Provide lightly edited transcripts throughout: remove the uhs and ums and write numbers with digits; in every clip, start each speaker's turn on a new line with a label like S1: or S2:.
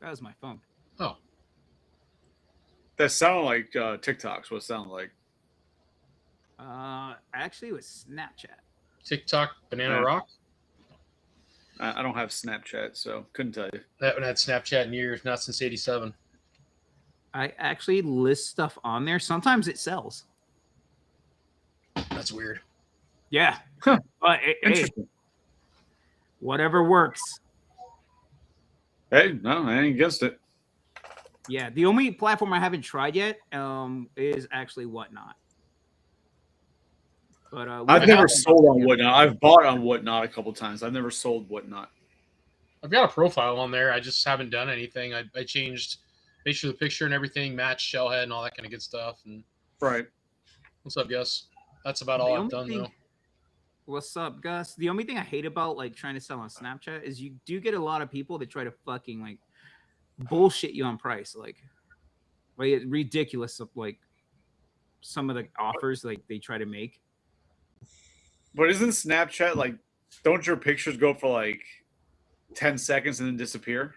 S1: That was my phone.
S2: Oh,
S3: That sounded like TikTok's. What it sounded like.
S1: Actually, it was Snapchat.
S2: TikTok, Banana
S3: Yeah.
S2: Rock.
S3: I don't have Snapchat, so couldn't tell you.
S2: I haven't had Snapchat in years, not since '87.
S1: I actually list stuff on there. Sometimes it sells.
S2: That's weird.
S1: Yeah,
S3: Huh.
S1: but hey,
S3: Interesting.
S1: whatever works.
S3: Hey, no, I ain't against it.
S1: Yeah, the only platform I haven't tried yet is actually Whatnot. But
S3: I've never sold on Whatnot. I've bought on Whatnot a couple times. I've never sold Whatnot.
S2: I've got a profile on there. I just haven't done anything. I changed, made sure the picture and everything matched Shellhead and all that kind of good stuff. And
S3: Right.
S2: what's up, Gus? That's about all I've done, though.
S1: What's up, Gus? The only thing I hate about like trying to sell on Snapchat is you do get a lot of people that try to fucking like bullshit you on price, like ridiculous of like some of the offers like they try to make.
S3: But isn't Snapchat like? Don't your pictures go for like 10 seconds and then disappear?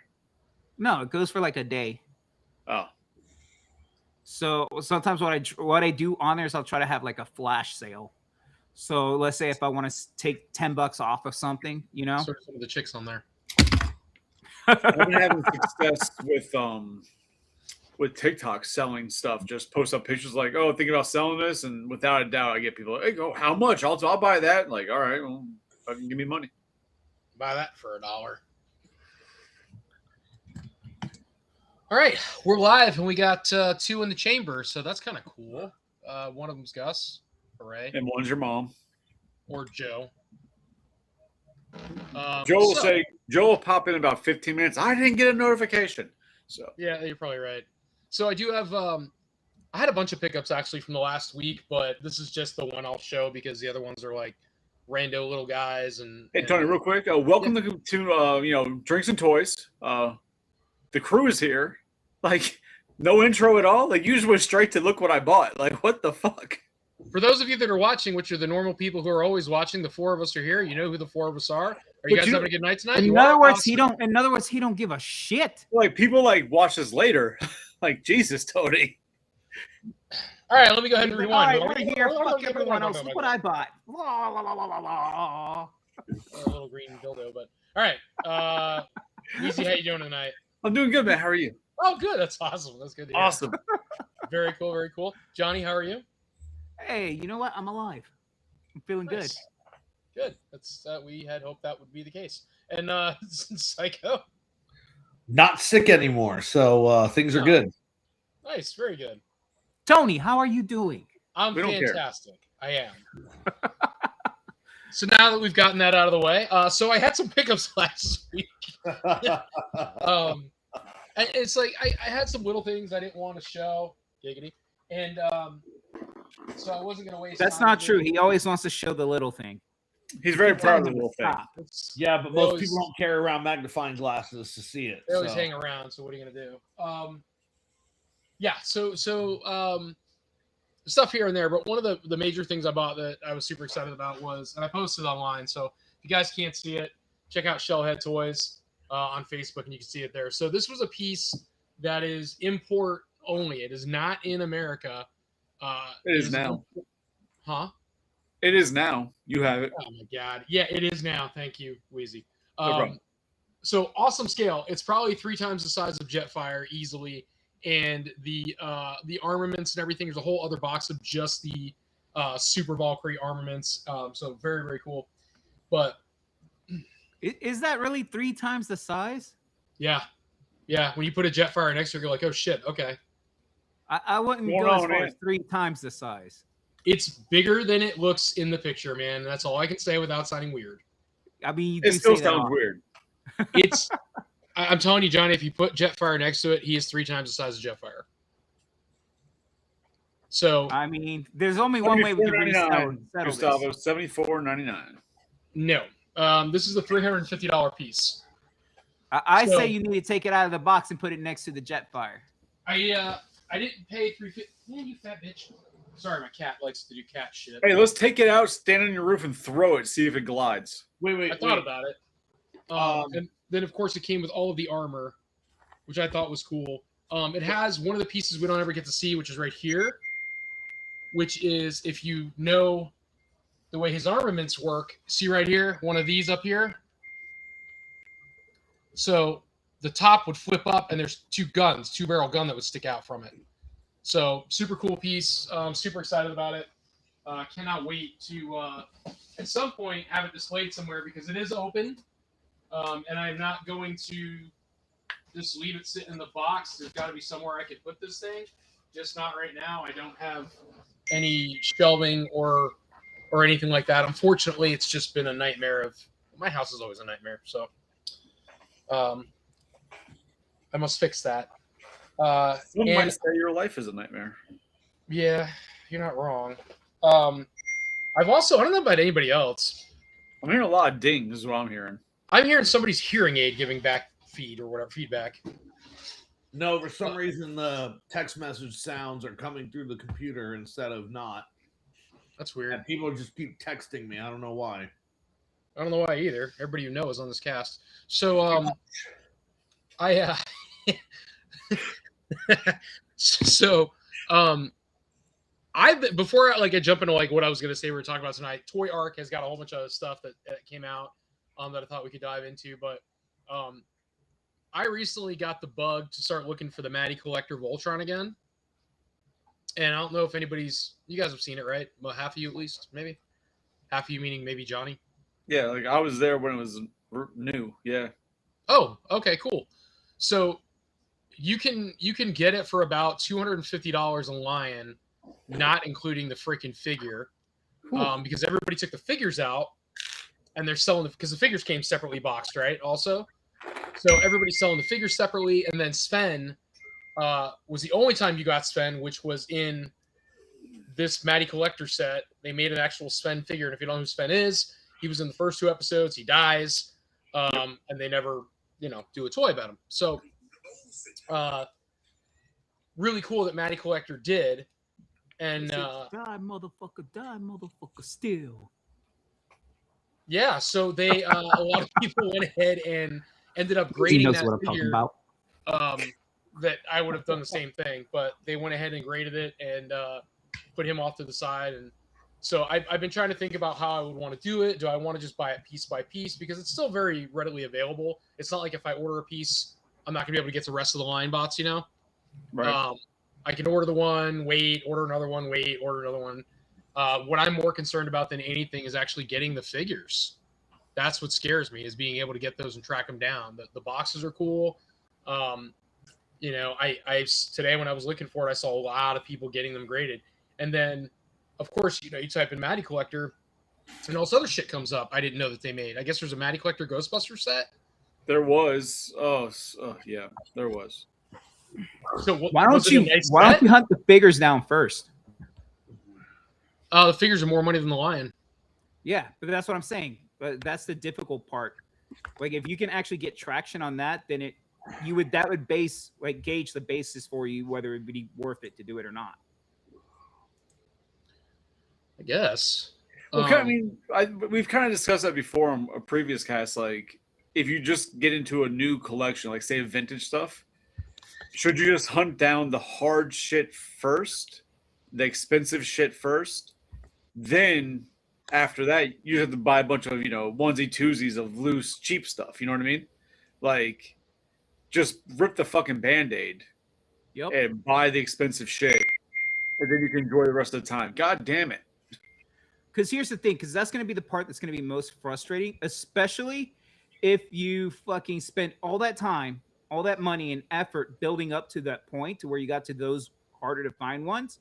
S1: No, it goes for like a day.
S3: Oh,
S1: So sometimes what I do on there is I'll try to have like a flash sale. So let's say if I want to take $10 off of something, you know.
S2: Sort of some of the chicks on there.
S3: I've been having success with TikTok selling stuff. Just post up pictures like, "Oh, thinking about selling this," and without a doubt, I get people like, "Hey, go, how much? I'll buy that." Like, all right, well, fucking give me money.
S2: Buy that for $1. All right, we're live and we got two in the chamber, so that's kind of cool. One of them's Gus, hooray,
S3: And one's your mom.
S2: or Joe.
S3: Joe will pop in about 15 minutes. I didn't get a notification. So
S2: yeah, you're probably right. So I do have I had a bunch of pickups actually from the last week, but this is just the one I'll show because the other ones are like rando little guys. And
S3: hey, Tony, real quick, welcome to Drinks and Toys. The crew is here. Like, no intro at all. Like, you just went straight to look what I bought. Like, what the fuck?
S2: For those of you that are watching, which are the normal people who are always watching, the four of us are here. You know who the four of us are. Are you guys having a good night tonight?
S1: In other words, he don't give a shit.
S3: Like, people like watch this later. Like, Jesus, Tony.
S2: All right, let me go ahead and rewind.
S1: All right, we're here. Fuck everyone else. Look what I bought. La, la, la, la, la, la.
S2: A little green dildo, but all right. Weezy, how you doing tonight?
S3: I'm doing good, man. How are you?
S2: Oh, good. That's awesome. That's good to hear.
S3: Awesome.
S2: Very cool. Very cool. Johnny, how are you?
S1: Hey, you know what? I'm alive. I'm feeling good.
S2: Good. That's we had hoped that would be the case. And Psycho,
S4: not sick anymore, so things are good.
S2: Nice. Very good.
S1: Tony, how are you doing?
S2: I'm fantastic. I am. So now that we've gotten that out of the way, so I had some pickups last week. And it's like I had some little things I didn't want to show, giggity, and so I wasn't going to waste.
S1: That's not true. He always wants to show the little thing.
S3: He's very proud of the little thing.
S4: Yeah, but most people don't carry around magnifying glasses to see it.
S2: They always hang around. So what are you going to do? Yeah. So stuff here and there, but one of the major things I bought that I was super excited about was, and I posted online. So if you guys can't see it, check out Shellhead Toys on Facebook, and you can see it there. So this was a piece that is import only. It is not in America.
S3: It is now.
S2: Huh?
S3: It is now. You have it.
S2: Oh my god. Yeah, it is now. Thank you, Wheezy.
S3: No problem.
S2: So awesome scale. It's probably 3 times the size of Jetfire easily. And the armaments and everything. There's a whole other box of just the Super Valkyrie armaments. So very, very cool. But
S1: is that really 3 times the size?
S2: Yeah. Yeah. When you put a Jetfire next to it, you're like, oh shit, okay.
S1: I wouldn't go as far as 3 times the size.
S2: It's bigger than it looks in the picture, man. That's all I can say without sounding weird.
S1: I mean,
S3: it still sounds weird.
S2: It's I'm telling you, Johnny, if you put Jetfire next to it, he is 3 times the size of Jetfire. So
S1: I mean, there's only one way we can
S3: settle this. $74.99.
S2: No. This is a $350 piece.
S1: I say you need to take it out of the box and put it next to the Jetfire.
S2: I didn't pay $350. Man, you fat bitch. Sorry, my cat likes to do cat shit.
S3: Hey, let's take it out, stand on your roof, and throw it. See if it glides.
S2: I thought about it. And then, of course, it came with all of the armor. which I thought was cool. It has one of the pieces we don't ever get to see, which is right here, which is, if you know the way his armaments work, see right here, one of these up here. So the top would flip up, and there's two barrel gun that would stick out from it. So super cool piece. Super excited about it. Cannot wait to at some point have it displayed somewhere, because it is open, and I'm not going to just leave it sitting in the box. There's got to be somewhere I could put this thing. Just not right now. I don't have any shelving or anything like that. Unfortunately, it's just been a nightmare of. My house is always a nightmare, so I must fix that.
S3: Some might say your life is a nightmare.
S2: Yeah, you're not wrong. I've also, I don't know about anybody else.
S3: I'm hearing a lot of dings is what I'm hearing.
S2: I'm hearing somebody's hearing aid giving back feedback.
S4: No, for some reason the text message sounds are coming through the computer instead of not.
S2: That's weird.
S4: And people just keep texting me. I don't know why.
S2: I don't know why either. Everybody you know is on this cast. So I before I jump into what I was gonna say we were talking about tonight, Toy Arc has got a whole bunch of stuff that came out that I thought we could dive into, but I recently got the bug to start looking for the Matty Collector Voltron again. And I don't know if you guys have seen it, right? Well, half of you at least, maybe. Half of you meaning maybe Johnny?
S3: Yeah, I was there when it was new. Yeah.
S2: Oh, okay, cool. So you can get it for about $250 online, not including the freaking figure, because everybody took the figures out, and they're selling because the figures came separately boxed, right? Also, so everybody's selling the figures separately, and then Sven was the only time you got Sven, which was in this Matty Collector set. They made an actual Sven figure, and if you don't know who Sven is, he was in the first 2 episodes. He dies, and they never, do a toy about him. So, really cool that Matty Collector did, and
S1: die, motherfucker, still.
S2: Yeah, so they a lot of people went ahead and ended up grading that figure. That I would have done the same thing, but they went ahead and graded it and put him off to the side. And so I've been trying to think about how I would want to do it. Do I want to just buy it piece by piece? Because it's still very readily available. It's not like if I order a piece, I'm not going to be able to get the rest of the line bots,
S3: Right.
S2: I can order the one, wait, order another one, wait, order another one. What I'm more concerned about than anything is actually getting the figures. That's what scares me, is being able to get those and track them down. The boxes are cool. I today when I was looking for it, I saw a lot of people getting them graded. And then, of course, you type in Matty Collector, and all this other shit comes up I didn't know that they made. I guess there's a Matty Collector Ghostbuster set.
S3: There was. Yeah, there was.
S2: So
S1: why don't you hunt the figures down first?
S2: The figures are more money than the lion.
S1: Yeah, but that's what I'm saying. But that's the difficult part. If you can actually get traction on that, then that would gauge the basis for you whether it would be worth it to do it or not.
S2: I guess.
S3: Well, we've kind of discussed that before on a previous cast. If you just get into a new collection, say vintage stuff, should you just hunt down the hard shit first, the expensive shit first? Then after that, you have to buy a bunch of, onesie twosies of loose, cheap stuff. You know what I mean? Just rip the fucking Band-Aid and buy the expensive shit. And then you can enjoy the rest of the time. God damn it.
S1: Because here's the thing, because that's going to be the part that's going to be most frustrating, especially if you fucking spent all that time, all that money and effort building up to that point to where you got to those harder to find ones.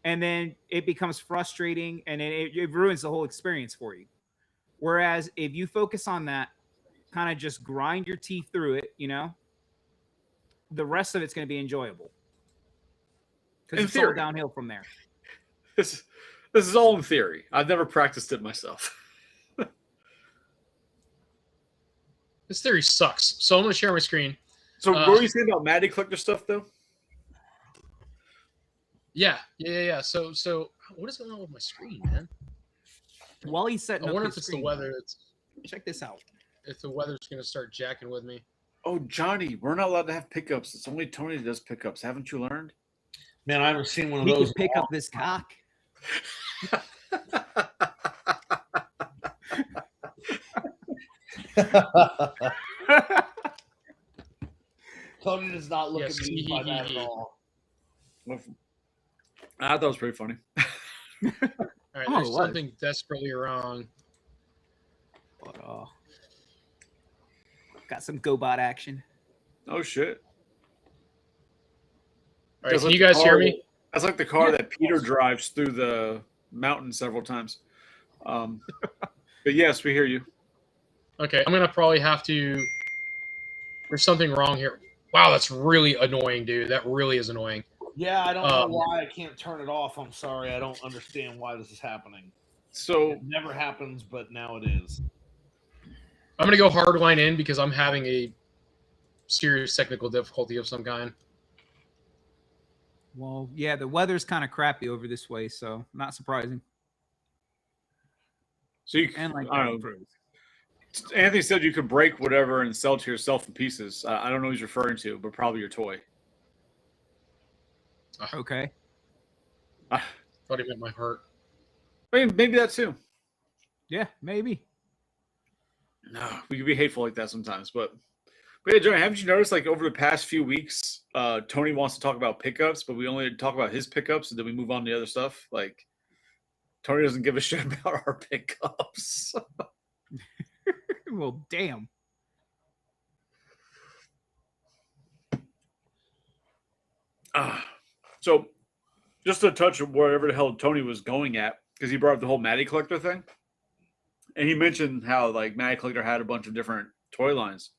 S1: And then it becomes frustrating, and it ruins the whole experience for you. Whereas if you focus on that, kind of just grind your teeth through it, the rest of it's going to be enjoyable. Because it's all downhill from there.
S3: This is all in theory. I've never practiced it myself.
S2: This theory sucks. So I'm going to share my screen.
S3: So what were you saying about Matty Collector stuff, though?
S2: Yeah. So what is going on with my screen, man?
S1: While he's setting
S2: I
S1: up
S2: wonder
S1: his
S2: if it's
S1: screen,
S2: the weather.
S1: check this out.
S2: If the weather's going to start jacking with me.
S3: Oh, Johnny, we're not allowed to have pickups. It's only Tony that does pickups. Haven't you learned?
S4: Man, I haven't seen one of
S1: He
S4: those.
S1: could pick up this cock.
S4: Tony does not look
S2: Yes,
S4: at me by that at all.
S3: I thought it was pretty funny.
S2: All right,
S1: Oh,
S2: there's
S1: it was.
S2: something desperately wrong.
S1: But, got some GoBot action.
S3: Oh shit!
S2: All right,
S3: That's
S2: can
S3: like
S2: you
S3: the
S2: guys hear
S3: car-
S2: me?
S3: That's like the car
S1: Yeah.
S3: that Peter drives through the mountain several times. But yes, we hear you.
S2: Okay, I'm gonna probably have to. There's something wrong here. Wow, that's really annoying, dude. That really is annoying.
S4: Yeah, I don't know why I can't turn it off. I'm sorry. I don't understand why this is happening.
S3: So
S4: It never happens, but now it is.
S2: I'm gonna go hardline in because I'm having a serious technical difficulty of some kind.
S1: Well, yeah, the weather's kind of crappy over this way, so not surprising.
S3: you,
S1: And like
S3: I don't know. Anthony said you could break whatever and sell to yourself in pieces. I don't know what he's referring to, but probably your toy.
S1: Okay.
S2: Thought he meant my heart.
S3: I mean, maybe that too.
S1: Yeah, maybe.
S3: No, we can be hateful like that sometimes. But yeah, Johnny, haven't you noticed like over the past few weeks, Tony wants to talk about pickups, but we only talk about his pickups and then we move on to the other stuff. Like Tony doesn't give a shit about our pickups.
S1: Well, damn.
S3: So just to touch wherever the hell Tony was going at, because he brought up the whole Matty Collector thing. And he mentioned how like Matty Collector had a bunch of different toy lines.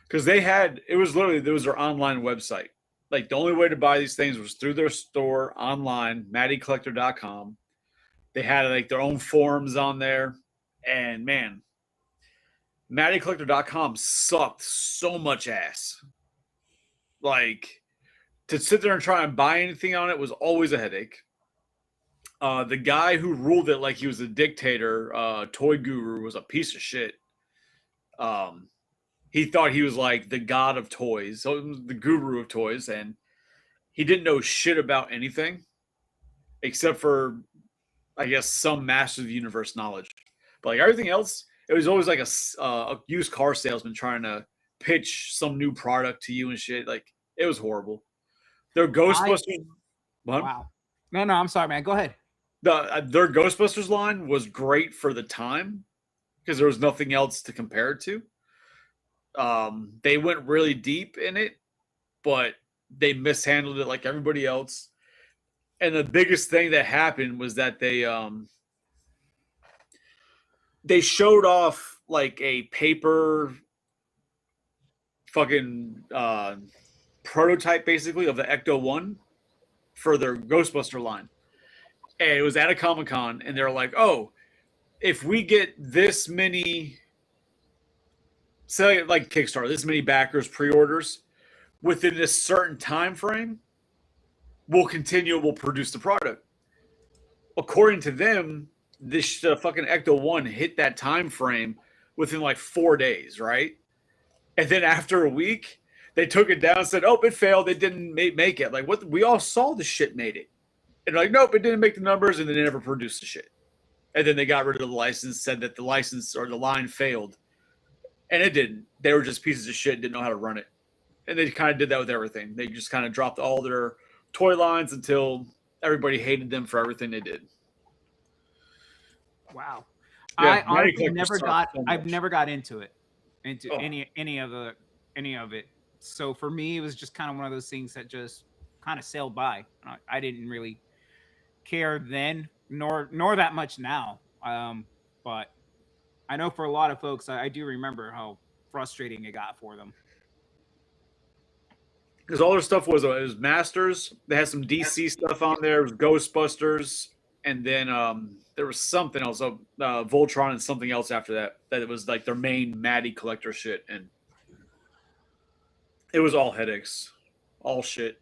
S3: Because it was their online website. Like the only way to buy these things was through their store online, mattycollector.com. They had like their own forums on there. And man, mattycollector.com sucked so much ass. Like to sit there and try and buy anything on it was always a headache. The guy who ruled it like he was a dictator, Toy Guru, was a piece of shit. He thought he was like the god of toys, so the guru of toys, and he didn't know shit about anything except for, I guess, some Masters of the Universe knowledge. But like everything else, it was always like a used car salesman trying to pitch some new product to you and shit. Like it was horrible. Their Ghostbusters. What?
S1: Wow. No, I'm sorry, man. Go ahead.
S3: Their Ghostbusters line was great for the time because there was nothing else to compare it to. They went really deep in it, but they mishandled it like everybody else. And the biggest thing that happened was that they showed off like a paper fucking prototype basically of the Ecto-1 for their Ghostbuster line. And it was at a Comic-Con, and they're like, oh, if we get this many, say like Kickstarter, this many backers, pre-orders within a certain time frame, we'll produce the product. According to them, this fucking Ecto-1 hit that time frame within like 4 days, right? And then after a week, they took it down and said, oh, it failed. It didn't make it. Like, what? We all saw the shit made it. And like, nope, it didn't make the numbers, and then they never produced the shit. And then they got rid of the license, said that the license or the line failed. And it didn't. They were just pieces of shit, didn't know how to run it. And they kind of did that with everything. They just kind of dropped all their toy lines until everybody hated them for everything they did.
S1: Wow.
S3: Yeah,
S1: I honestly
S3: Matty Collector sucked so
S1: I've
S3: much.
S1: never got into
S3: Oh.
S1: any of it. So for me, it was just kind of one of those things that just kind of sailed by. I didn't really care then, nor that much now. But I know for a lot of folks, I do remember how frustrating it got for them.
S3: Because all their stuff was Masters. They had some DC stuff on there. It was Ghostbusters. And then there was something else, Voltron and something else after that. That it was like their main Matty Collector shit. And it was all headaches. All shit.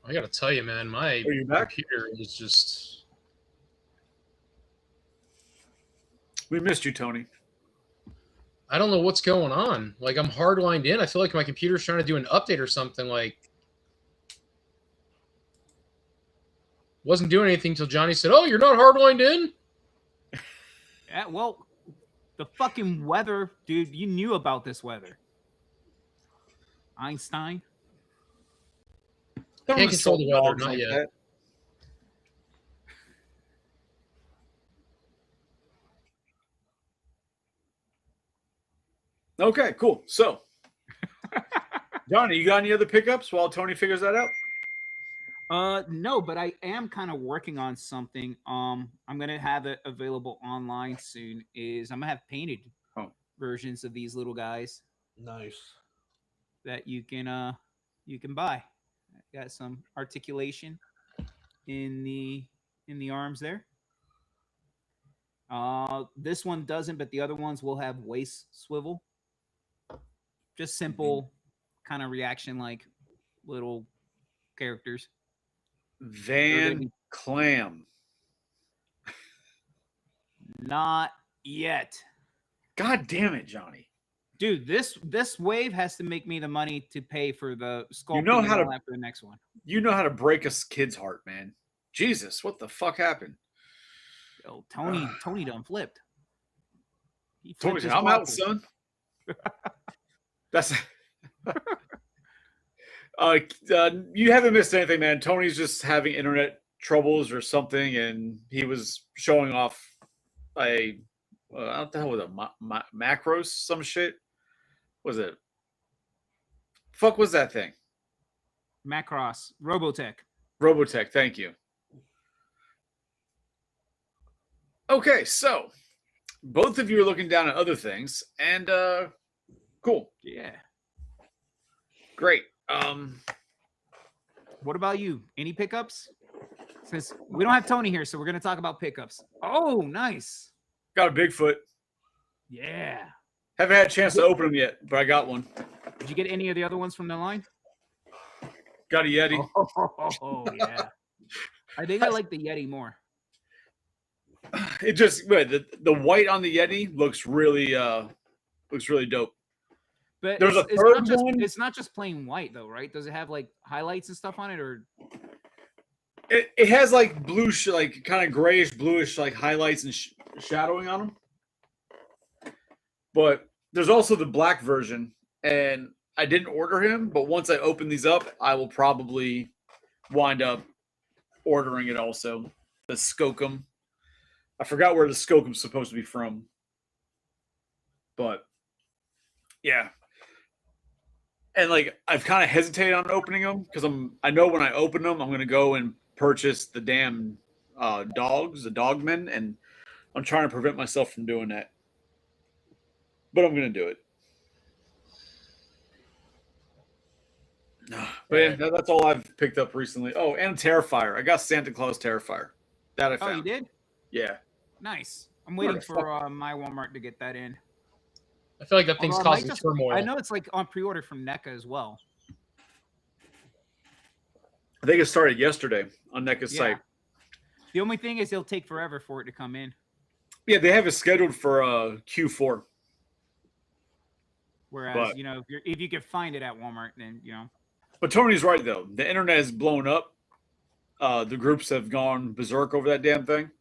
S2: I gotta tell you, man, my
S3: Are you back?
S2: computer is just.
S3: We missed you, Tony.
S2: I don't know what's going on. Like, I'm hardlined in. I feel like my computer's trying to do an update or something. Like, wasn't doing anything until Johnny said, "Oh, you're not hardlined in."
S1: Yeah, well, the fucking weather, dude. You knew about this weather. Einstein.
S3: Don't
S2: Can't control the
S3: insult
S2: weather,
S3: dogs
S2: not
S3: like
S2: yet.
S3: that. Okay, cool. So, Johnny, you got any other pickups while Tony figures that out?
S1: No, but I am kind of working on something. I'm gonna have it available online soon. I'm gonna have painted versions of these little guys
S4: Nice.
S1: that you can buy. Got some articulation in the arms there. This one doesn't, but the other ones will have waist swivel. Just simple kind of reaction like little characters.
S3: Van Clam.
S1: Not yet.
S3: God damn it, Johnny.
S1: Dude, this wave has to make me the money to pay for the sculpting.
S3: You know how to
S1: for the next one.
S3: You know how to break a kid's heart, man. Jesus, what the fuck happened?
S1: Yo, Tony done flipped. He flipped
S3: Tony said,
S1: his
S3: I'm out,
S1: waffles.
S3: son. That's you haven't missed anything, man. Tony's just having internet troubles or something, and he was showing off I don't know what a macros, some shit. What was it? Fuck was that thing?
S1: Macross, Robotech.
S3: Robotech, thank you. Okay, so both of you are looking down at other things, and cool.
S1: Yeah.
S3: Great.
S1: What about you? Any pickups? Since we don't have Tony here, so we're gonna talk about pickups. Oh, nice.
S3: Got a Bigfoot.
S1: Yeah.
S3: Haven't had a chance to open them yet, but I got one.
S1: Did you get any of the other ones from the line?
S3: Got a Yeti.
S1: Oh yeah. I think I like the Yeti more.
S3: It just the white on the Yeti looks really dope.
S1: But
S3: There's
S1: it's,
S3: a third
S1: not just,
S3: one.
S1: it's not just plain white though, right? Does it have like highlights and stuff on it, or
S3: It has like blue, like kind of grayish, bluish, like highlights and shadowing on them. But there's also the black version, and I didn't order him. But once I open these up, I will probably wind up ordering it also. The Skookum. I forgot where the Skookum's supposed to be from, but yeah. And like I've kind of hesitated on opening them because I know when I open them, I'm gonna go and purchase the damn dogs, the dogmen, and I'm trying to prevent myself from doing that. But I'm gonna do it. But yeah, that's all I've picked up recently. Oh, and Terrifier. I got Santa Claus Terrifier. That I found.
S1: oh, you did?
S3: Yeah.
S1: Nice. I'm waiting
S3: Where the
S1: for my Walmart to get that in.
S2: I feel like that thing's
S1: Although I might
S2: causing turmoil.
S1: I know it's like on pre-order from NECA as well.
S3: I think it started yesterday on NECA's
S1: Yeah.
S3: site.
S1: The only thing is it'll take forever for it to come in.
S3: Yeah, they have it scheduled for Q4.
S1: Whereas,
S3: But-
S1: if you could find it at Walmart, then
S3: But Tony's right though. The internet is blown up. The groups have gone berserk over that damn thing.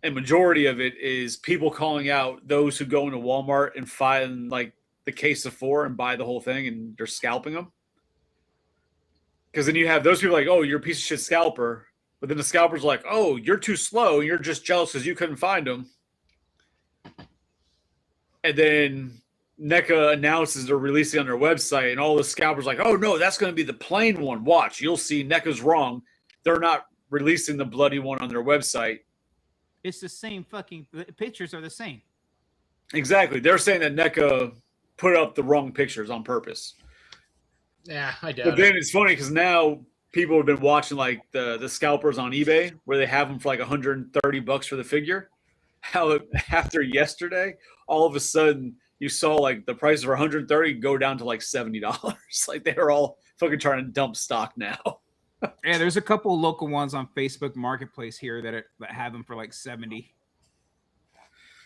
S3: And majority of it is people calling out those who go into Walmart and find like the case of 4 and buy the whole thing, and they're scalping them. Because then you have those people like, oh, you're a piece of shit scalper. But then the scalper's like, oh, you're too slow. And you're just jealous because you couldn't find them. And then NECA announces they're releasing on their website, and all the scalpers are like, oh, no, that's going to be the plain one. Watch. You'll see NECA's wrong. They're not releasing the bloody one on their website.
S1: it's the same the pictures are the same.
S3: Exactly. They're saying that NECA put up the wrong pictures on purpose.
S2: Yeah, I doubt
S3: But
S2: it.
S3: then it's funny because now people have been watching like the scalpers on eBay where they have them for like $130 for the figure. How after yesterday, all of a sudden you saw like the prices for $130 go down to like $70. Like they were all fucking trying to dump stock now.
S1: Yeah, there's a couple local ones on Facebook Marketplace here that have them for like 70.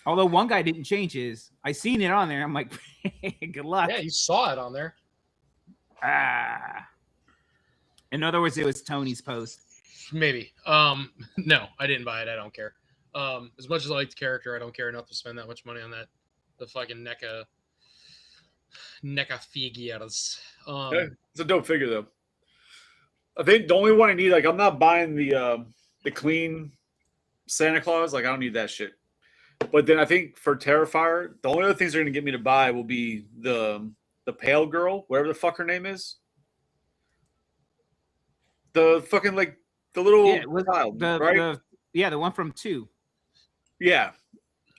S1: Although one guy didn't change his. I seen it on there. I'm like, good luck.
S2: Yeah, you saw it on there.
S1: Ah. In other words, it was Tony's post.
S2: Maybe. No, I didn't buy it. I don't care. As much as I like the character, I don't care enough to spend that much money on that. The fucking NECA figures.
S3: It's a dope figure though. I think the only one I need, like, I'm not buying the clean Santa Claus. Like, I don't need that shit. But then I think for Terrifier, the only other things they're gonna get me to buy will be the pale girl, whatever the fuck her name is. The fucking, like, the little child, right?
S1: The one from 2.
S3: Yeah.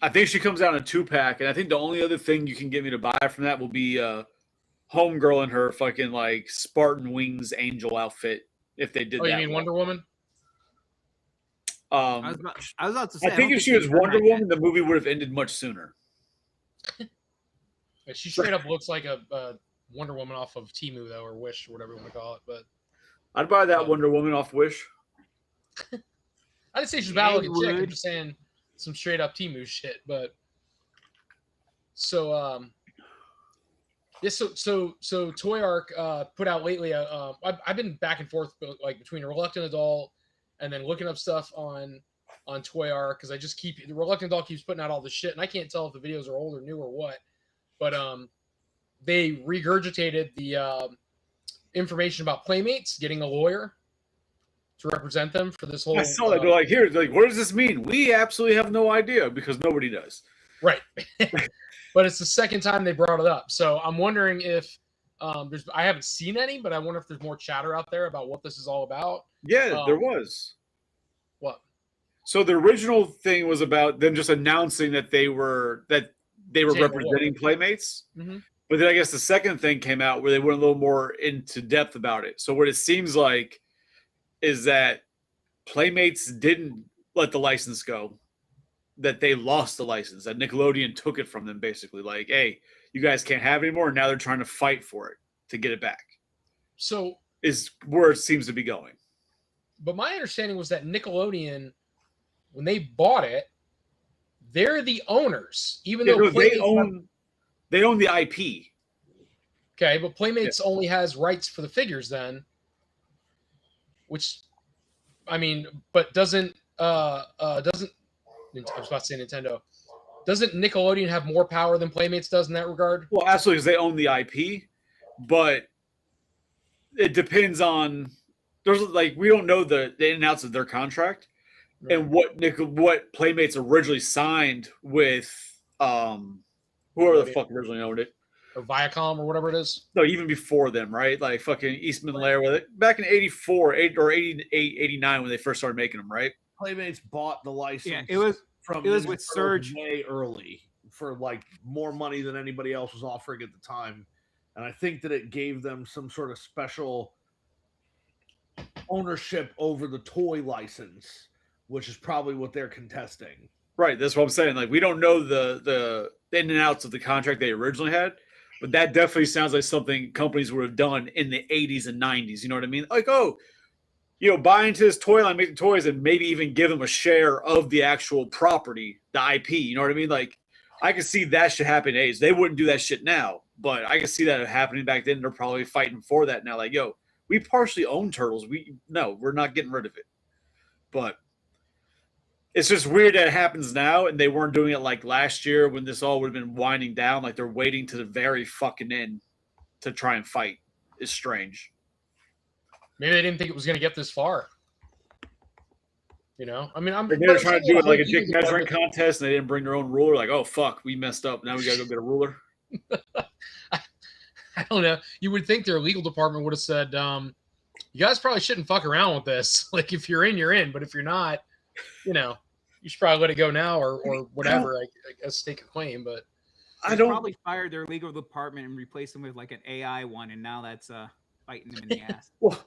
S3: I think she comes out in a 2-pack, and I think the only other thing you can get me to buy from that will be Homegirl in her fucking, like, Spartan Wings angel outfit, if they did that.
S2: Oh, you mean Wonder Woman?
S1: I was about to say.
S3: I think if she was Wonder Woman, the movie would have ended much sooner.
S2: She straight up looks like a Wonder Woman off of Temu, though, or Wish, or whatever you want to call it. But
S3: I'd buy that Wonder Woman off Wish.
S2: I didn't say she's a bad looking chick. I'm just saying some straight up Temu shit. But so so Toy Arc put out lately. I've been back and forth like between Reluctant Adult and then looking up stuff on Toy Arc because I just the Reluctant Adult keeps putting out all this shit and I can't tell if the videos are old or new or what. But they regurgitated the information about Playmates getting a lawyer to represent them for this whole.
S3: I saw that. They're like, here, like, what does this mean? We absolutely have no idea because nobody does.
S2: Right. But it's the second time they brought it up. So I'm wondering if I haven't seen any, but I wonder if there's more chatter out there about what this is all about.
S3: Yeah, there was.
S2: What?
S3: So the original thing was about them just announcing that they were representing Playmates.
S2: Mm-hmm.
S3: But then I guess the second thing came out where they went a little more into depth about it. So what it seems like is that Playmates didn't let the license go, that they lost the license, that Nickelodeon took it from them basically. Like, hey, you guys can't have it anymore. And now they're trying to fight for it to get it back.
S2: So
S3: is where it seems to be going.
S2: But my understanding was that Nickelodeon, when they bought it, they're the owners, even though
S3: they own the IP.
S2: Okay, but Playmates only has rights for the figures then, which, I mean, but doesn't I was about to say Nintendo. Doesn't Nickelodeon have more power than Playmates does in that regard?
S3: Well, absolutely, because they own the IP, but it depends on. There's like we don't know the ins and outs of their contract, right, and what Playmates originally signed with whoever the fuck originally owned it,
S2: or Viacom or whatever it is.
S3: No, even before them, right? Like fucking Eastman Lair with it back in '84, 88, 89 when they first started making them, right?
S4: Playmates bought the license.
S1: Yeah, it was with Surge
S4: way early for like more money than anybody else was offering at the time, and I think that it gave them some sort of special ownership over the toy license, which is probably what they're contesting.
S3: Right, that's what I'm saying. Like we don't know the in and outs of the contract they originally had, but that definitely sounds like something companies would have done in the 80s and 90s. You know what I mean? Like, oh, buy into this toy line, make the toys, and maybe even give them a share of the actual property, the IP. You know what I mean? Like, I can see that shit happen in '80s. They wouldn't do that shit now, but I can see that happening back then. They're probably fighting for that now. Like, yo, we partially own Turtles. We're not getting rid of it. But it's just weird that it happens now, and they weren't doing it like last year when this all would have been winding down. Like they're waiting to the very fucking end to try and fight. It's strange.
S2: Maybe they didn't think it was going to get this far. I mean,
S3: they're trying to do it like a dick measuring contest, and they didn't bring their own ruler. Like, oh fuck, we messed up. Now we gotta go get a ruler.
S2: I don't know. You would think their legal department would have said, "You guys probably shouldn't fuck around with this. Like, if you're in, you're in. But if you're not, you should probably let it go now or whatever. I guess stake a claim." But
S1: they probably fired their legal department and replaced them with like an AI one, and now that's biting them in the ass.
S3: Well,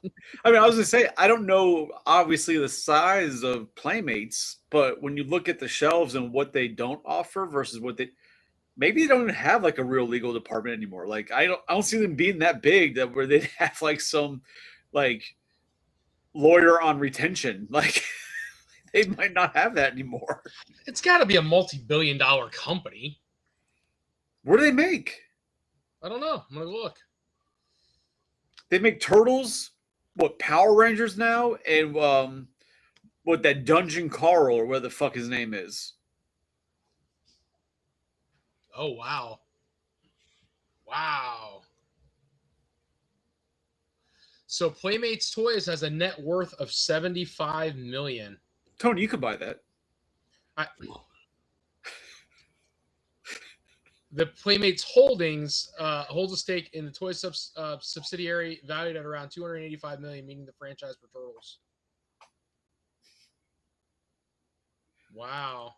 S3: I mean, I was gonna say I don't know obviously the size of Playmates, but when you look at the shelves and what they don't offer versus what maybe they don't even have like a real legal department anymore. Like I don't see them being that big that where they'd have like some like lawyer on retention. Like They might not have that anymore.
S2: It's got to be a multi-billion-dollar company.
S3: What do they make?
S2: I don't know. I'm gonna look.
S3: They make Turtles, what, Power Rangers now, and what, that Dungeon Carl or where the fuck his name is.
S2: Oh wow. Wow. So Playmates Toys has a net worth of $75 million.
S3: Tony, you could buy that.
S2: The Playmates Holdings holds a stake in the toy subsidiary valued at around $285 million, meaning the franchise for Turtles. Wow.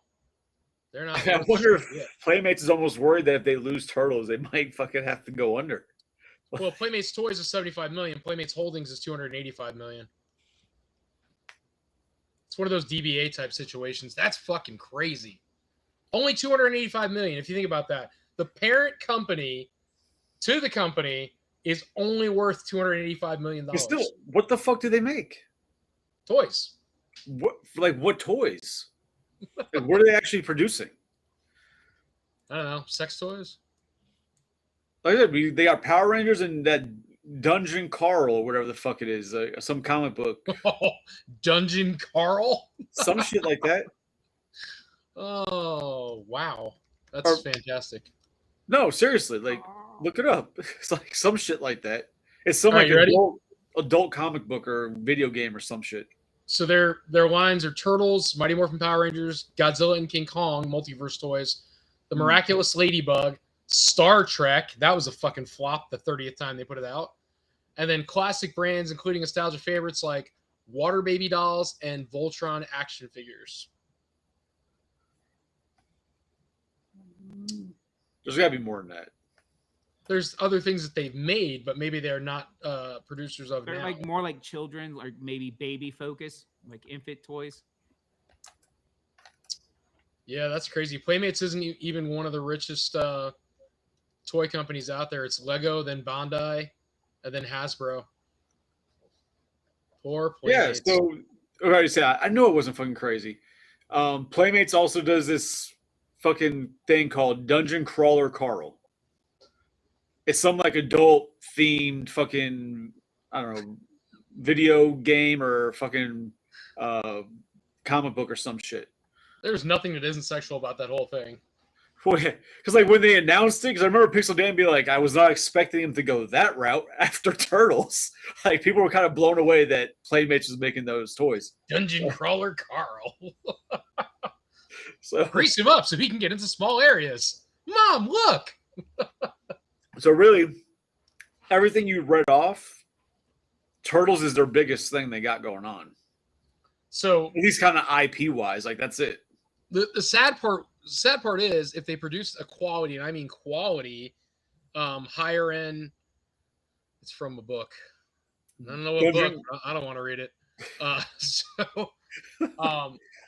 S2: They're not.
S3: I wonder if Playmates is almost worried that if they lose Turtles, they might fucking have to go under.
S2: Well, Playmates Toys is $75 million. Playmates Holdings is $285 million. It's one of those DBA type situations. That's fucking crazy. Only $285 million. If you think about that, the parent company to the company is only worth $285 million.
S3: But still, what the fuck do they make?
S2: Toys.
S3: What toys? Like, what are they actually producing?
S2: I don't know. Sex toys.
S3: Like I said, they got Power Rangers and that Dungeon Carl or whatever the fuck it is, some comic book,
S2: Dungeon Carl,
S3: some shit like that.
S2: Oh wow, that's fantastic.
S3: No, seriously, like look it up. It's like some shit like that. It's some
S2: All right,
S3: like adult comic book or video game or some shit.
S2: So their lines are Turtles, Mighty Morphin Power Rangers, Godzilla and King Kong, Multiverse Toys, The Miraculous Ladybug, Star Trek. That was a fucking flop the 30th time they put it out. And then classic brands, including nostalgia favorites like Water Baby Dolls and Voltron action figures.
S3: There's got to be more than that.
S2: There's other things that they've made, but maybe they're not producers of
S1: They're
S2: now.
S1: like more like children, like maybe baby focus, like infant toys.
S2: Yeah, that's crazy. Playmates isn't even one of the richest toy companies out there. It's Lego, then Bandai, and then Hasbro. Poor Playmates.
S3: Yeah, so okay, say I know it wasn't fucking crazy. Playmates also does this fucking thing called Dungeon Crawler Carl. It's some like adult themed fucking, I don't know, video game or fucking comic book or some shit.
S2: There's nothing that isn't sexual about that whole thing.
S3: Well, yeah, because like when they announced it, because I remember Pixel Dan be like, I was not expecting him to go that route after Turtles. Like people were kind of blown away that Playmates was making those toys.
S2: Dungeon Crawler Carl.
S3: So
S2: Grease him up so he can get into small areas. Mom, look.
S3: So really, everything you read off, Turtles is their biggest thing they got going on.
S2: So
S3: at least kind of IP wise, like that's it.
S2: The sad part is if they produce a quality, and I mean quality, higher end. It's from a book. I don't know what book. I don't want to read it.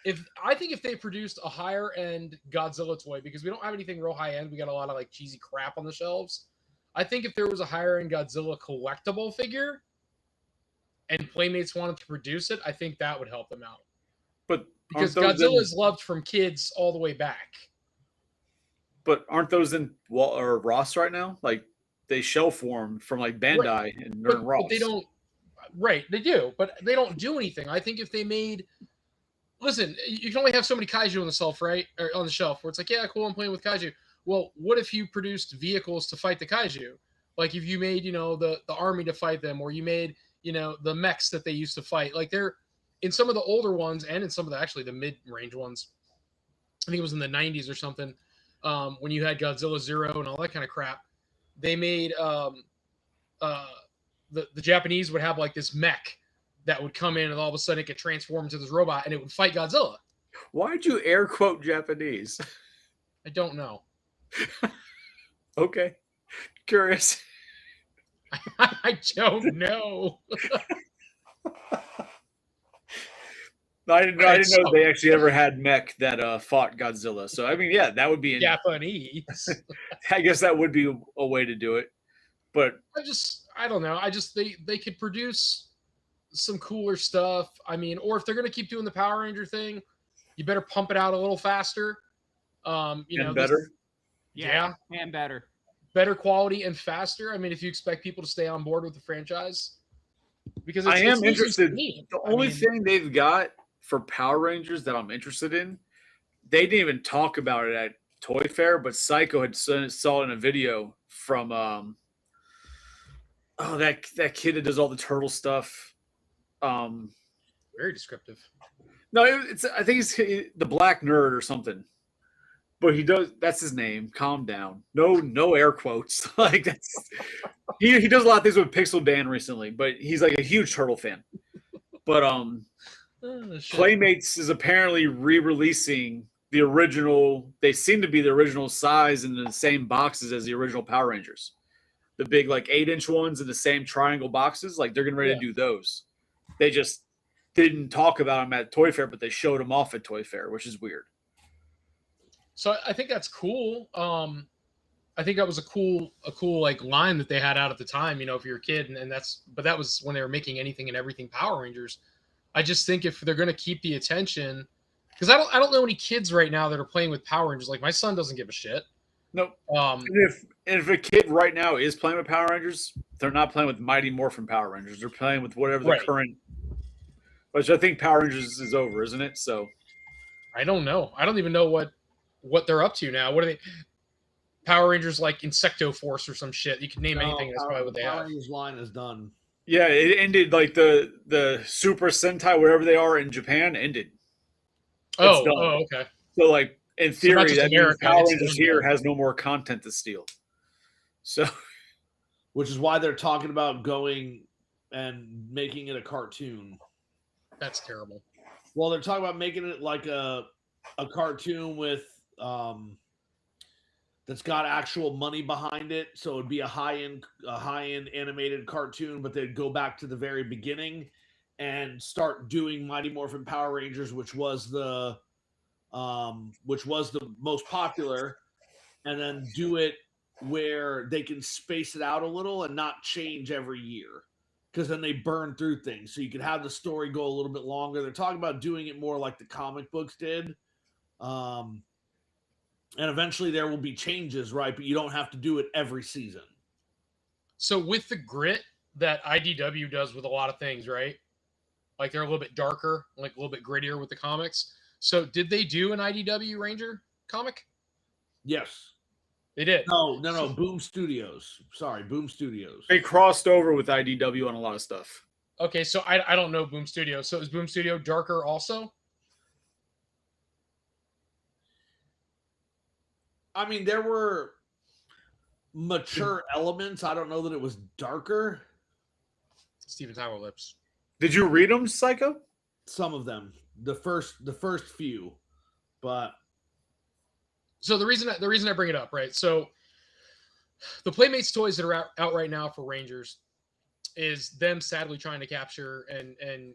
S2: If they produced a higher end Godzilla toy, because we don't have anything real high end, we got a lot of like cheesy crap on the shelves. I think if there was a higher end Godzilla collectible figure, and Playmates wanted to produce it, I think that would help them out.
S3: But
S2: because Godzilla is loved from kids all the way back.
S3: But aren't those in or Ross right now? Like they shell form from like Bandai and Ross.
S2: But they don't. Right, they do, but they don't do anything. I think if they made, listen, you can only have so many kaiju on the shelf, right? Or on the shelf, where it's like, yeah, cool, I'm playing with kaiju. Well, what if you produced vehicles to fight the kaiju? Like if you made, the army to fight them, or you made, the mechs that they used to fight. Like they're in some of the older ones, and in some of the mid-range ones. I think it was in the 90s or something. When you had Godzilla Zero and all that kind of crap, they made the Japanese would have like this mech that would come in and all of a sudden it could transform into this robot and it would fight Godzilla.
S3: Why'd you air quote Japanese?
S2: I don't know.
S3: Okay. Curious.
S2: I don't know.
S3: I didn't know they actually ever had mech that fought Godzilla. So I mean, yeah, that would be
S2: Japanese.
S3: I guess that would be a way to do it. But
S2: I don't know. They could produce some cooler stuff. I mean, or if they're going to keep doing the Power Ranger thing, you better pump it out a little faster.
S3: And better.
S2: Yeah,
S1: and
S2: better quality and faster. I mean, if you expect people to stay on board with the franchise, because
S3: I am
S2: it's
S3: interested.
S2: neat.
S3: The only thing they've got for Power Rangers that I'm interested in, they didn't even talk about it at Toy Fair, but Psycho had saw it in a video from that kid that does all the turtle stuff.
S2: Very descriptive.
S3: No, it's I think he's the Black Nerd or something. But he does. That's his name. Calm down. No air quotes. Like that's he does a lot of things with Pixel Dan recently, but he's like a huge turtle fan. But Playmates is apparently re-releasing the original. They seem to be the original size and the same boxes as the original Power Rangers. The big like 8-inch ones in the same triangle boxes. Like they're getting ready to do those. They just didn't talk about them at Toy Fair, but they showed them off at Toy Fair, which is weird.
S2: So I think that's cool. I think that was a cool like line that they had out at the time, you know, if you're a kid, and that was when they were making anything and everything Power Rangers. I just think if they're going to keep the attention, because I don't know any kids right now that are playing with Power Rangers. Like my son doesn't give a shit.
S3: Nope. If a kid right now is playing with Power Rangers, they're not playing with Mighty Morphin Power Rangers. They're playing with whatever the current, which I think Power Rangers is over, isn't it? So
S2: I don't know. I don't even know what they're up to now. What are they? Power Rangers like Insecto Force or some shit. You can name anything. That's probably what they have.
S4: Power Rangers line is done.
S3: Yeah, it ended like the Super Sentai, wherever they are in Japan, ended.
S2: Okay.
S3: So like in theory, that means Power Rangers here
S2: done.
S3: has no more content to steal. So,
S4: which is why they're talking about going and making it a cartoon.
S2: That's terrible.
S4: Well, they're talking about making it like a cartoon with that's got actual money behind it, so it'd be a high-end animated cartoon, but they'd go back to the very beginning and start doing Mighty Morphin Power Rangers, which was the most popular, and then do it where they can space it out a little and not change every year, because then they burn through things. So you could have the story go a little bit longer. They're talking about doing it more like the comic books did. And eventually there will be changes, right? But you don't have to do it every season.
S2: So with the grit that IDW does with a lot of things, right? Like they're a little bit darker, like a little bit grittier with the comics. So did they do an IDW Ranger comic?
S4: Yes.
S2: They did.
S4: No. Boom Studios. Sorry, Boom Studios.
S3: they crossed over with IDW on a lot of stuff.
S2: Okay, so I don't know Boom Studio. So is Boom Studio darker also?
S4: I mean, there were mature elements. I don't know that it was darker.
S2: Steven Tyler Lips.
S3: Did you read them, Psycho?
S4: Some of them. The first few. But
S2: so the reason I bring it up, right? So the Playmates toys that are out right now for Rangers is them sadly trying to capture and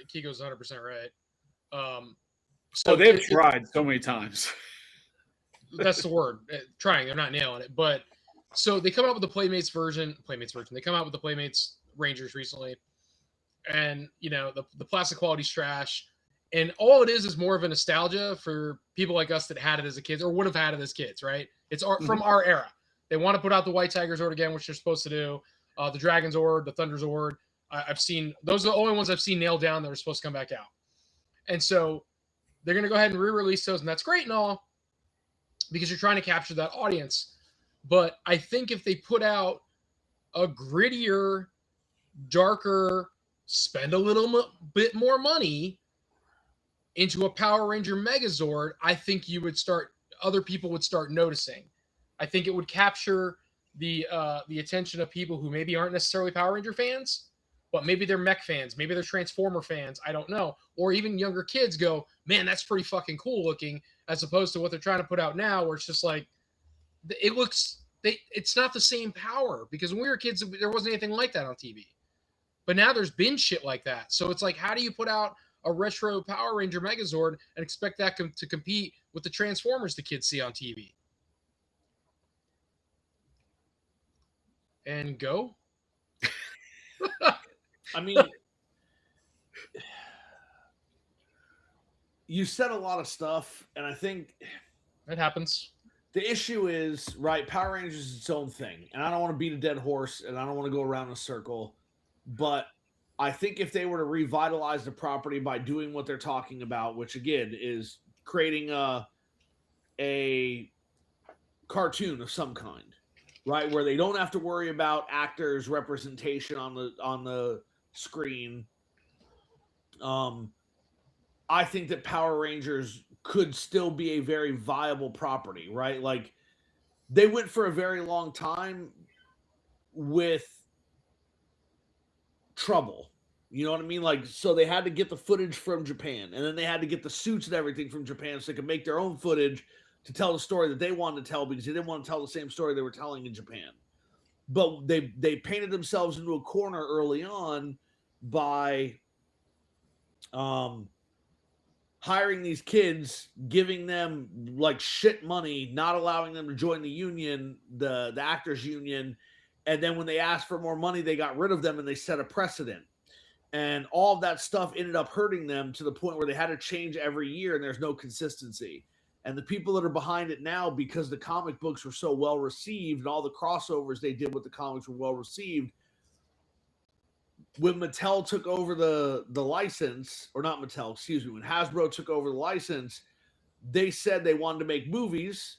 S2: Kiko's 100% right.
S3: So they've tried so many times.
S2: That's the word. Trying. They're not nailing it. But so they come out with the Playmates version. They come out with the Playmates Rangers recently. And, you know, the plastic quality's trash. And all it is more of a nostalgia for people like us that had it as a kids or would have had it as kids, right? It's from our era. They want to put out the White Tiger Zord again, which they're supposed to do. The Dragon Zord, the Thunder Zord. I've seen those are the only ones I've seen nailed down that are supposed to come back out. And so they're going to go ahead and re-release those, and that's great and all because you're trying to capture that audience. But I think if they put out a grittier, darker, spend a little bit more money into a Power Ranger Megazord, I think other people would start noticing. I think it would capture the attention of people who maybe aren't necessarily Power Ranger fans, but maybe they're mech fans, maybe they're Transformer fans, I don't know. Or even younger kids go, man, that's pretty fucking cool looking, as opposed to what they're trying to put out now, where it's just like, it's not the same power, because when we were kids, there wasn't anything like that on TV. But now there's been shit like that. So it's like, how do you put out a retro Power Ranger Megazord and expect that to compete with the Transformers the kids see on TV? And go.
S4: I mean, you said a lot of stuff, and I think
S2: It happens.
S4: the issue is, right, Power Rangers is its own thing. And I don't want to beat a dead horse, and I don't want to go around in a circle. But I think if they were to revitalize the property by doing what they're talking about, which again is creating a cartoon of some kind, right, where they don't have to worry about actors' representation on the screen. I think that Power Rangers could still be a very viable property, right? Like they went for a very long time with trouble. You know what I mean? Like, so they had to get the footage from Japan, and then they had to get the suits and everything from Japan so they could make their own footage to tell the story that they wanted to tell, because they didn't want to tell the same story they were telling in Japan. But they painted themselves into a corner early on by hiring these kids, giving them like shit money, not allowing them to join the union, the actors union. And then when they asked for more money, they got rid of them and they set a precedent. And all of that stuff ended up hurting them to the point where they had to change every year and there's no consistency. And the people that are behind it now, because the comic books were so well received and all the crossovers they did with the comics were well received, when Mattel took over the license, or not Mattel, excuse me, when Hasbro took over the license, they said they wanted to make movies,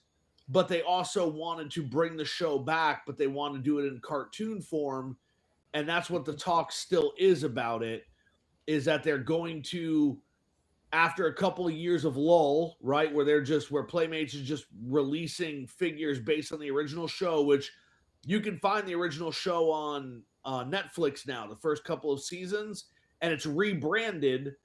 S4: but they also wanted to bring the show back, but they wanted to do it in cartoon form. And that's what the talk still is about it, is that they're going to, after a couple of years of lull, right, where Playmates is just releasing figures based on the original show, which you can find the original show on Netflix now, the first couple of seasons, and it's rebranded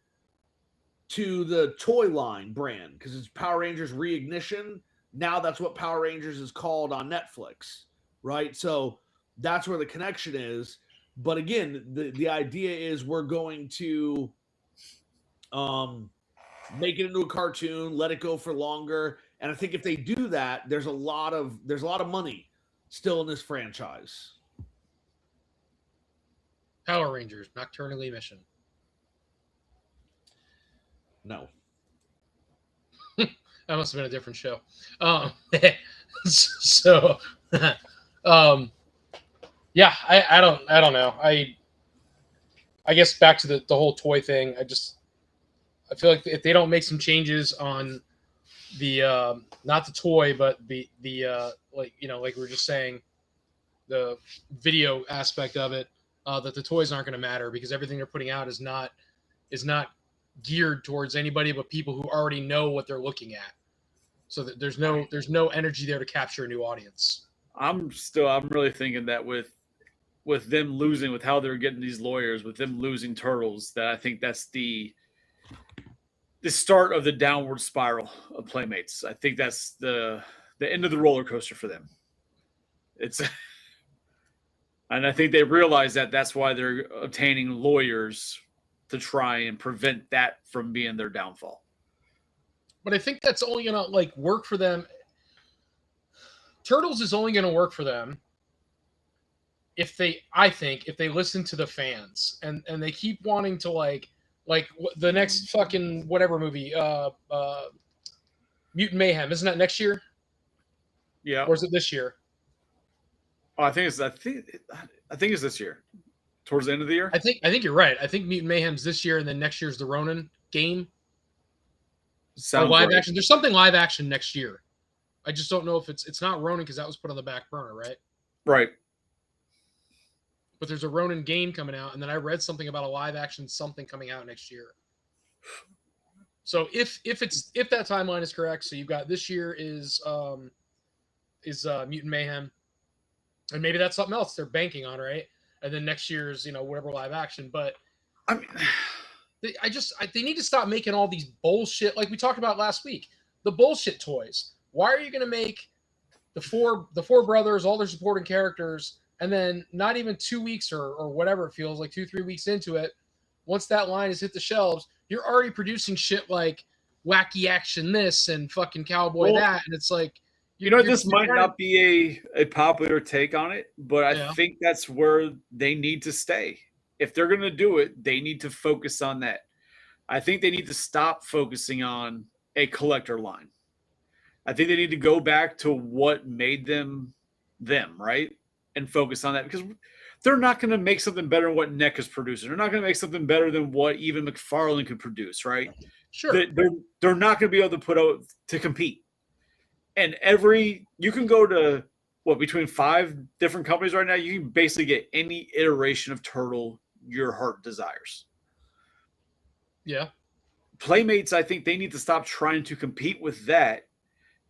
S4: to the toy line brand because it's Power Rangers Reignition. Now that's what Power Rangers is called on Netflix, right? So that's where the connection is. But again, the idea is we're going to make it into a cartoon, let it go for longer. And I think if they do that, there's a lot of money still in this franchise.
S2: Power Rangers Nocturnal Emission.
S4: No.
S2: That must have been a different show. So yeah, I don't know. I guess back to the whole toy thing. I feel like if they don't make some changes on the not the toy, but the like, you know, like we were just saying, the video aspect of it, that the toys aren't going to matter because everything they're putting out is not geared towards anybody but people who already know what they're looking at. So that there's no energy there to capture a new audience. I'm
S3: really thinking that with them losing, with how they're getting these lawyers, with them losing Turtles, that I think that's the start of the downward spiral of Playmates. I think that's the end of the roller coaster for them. And I think they realize that that's why they're obtaining lawyers to try and prevent that from being their downfall.
S2: But I think that's only gonna like work for them. Turtles is only gonna work for them if they listen to the fans and they keep wanting to like the next fucking whatever movie, Mutant Mayhem, isn't that next year?
S3: Yeah.
S2: Or is it this year?
S3: Oh, I think it's this year, towards the end of the year.
S2: I think you're right. I think Mutant Mayhem's this year, and then next year's the Ronin game.
S3: Sounds
S2: live
S3: right.
S2: action. There's something live action next year. I just don't know if it's not Ronin because that was put on the back burner, right?
S3: Right.
S2: But there's a Ronin game coming out, and then I read something about a live action something coming out next year. So if that timeline is correct, so you've got this year is Mutant Mayhem, and maybe that's something else they're banking on, right? And then next year's whatever live action. But
S3: I mean,
S2: they need to stop making all these bullshit, like we talked about last week, the bullshit toys. Why are you going to make the four brothers, all their supporting characters, and then not even 2 weeks or whatever it feels like, 2-3 weeks into it, once that line has hit the shelves, you're already producing shit like Wacky Action this and fucking Cowboy that, and it's like,
S3: this might not be a popular take on it, but I think that's where they need to stay. If they're going to do it, they need to focus on that. I think they need to stop focusing on a collector line. I think they need to go back to what made them, right? And focus on that, because they're not going to make something better than what NECA is producing. They're not going to make something better than what even McFarlane could produce, right?
S2: Sure.
S3: They're not going to be able to put out to compete. And you can go to between 5 different companies right now. You can basically get any iteration of turtle your heart desires.
S2: Yeah.
S3: Playmates, I think they need to stop trying to compete with that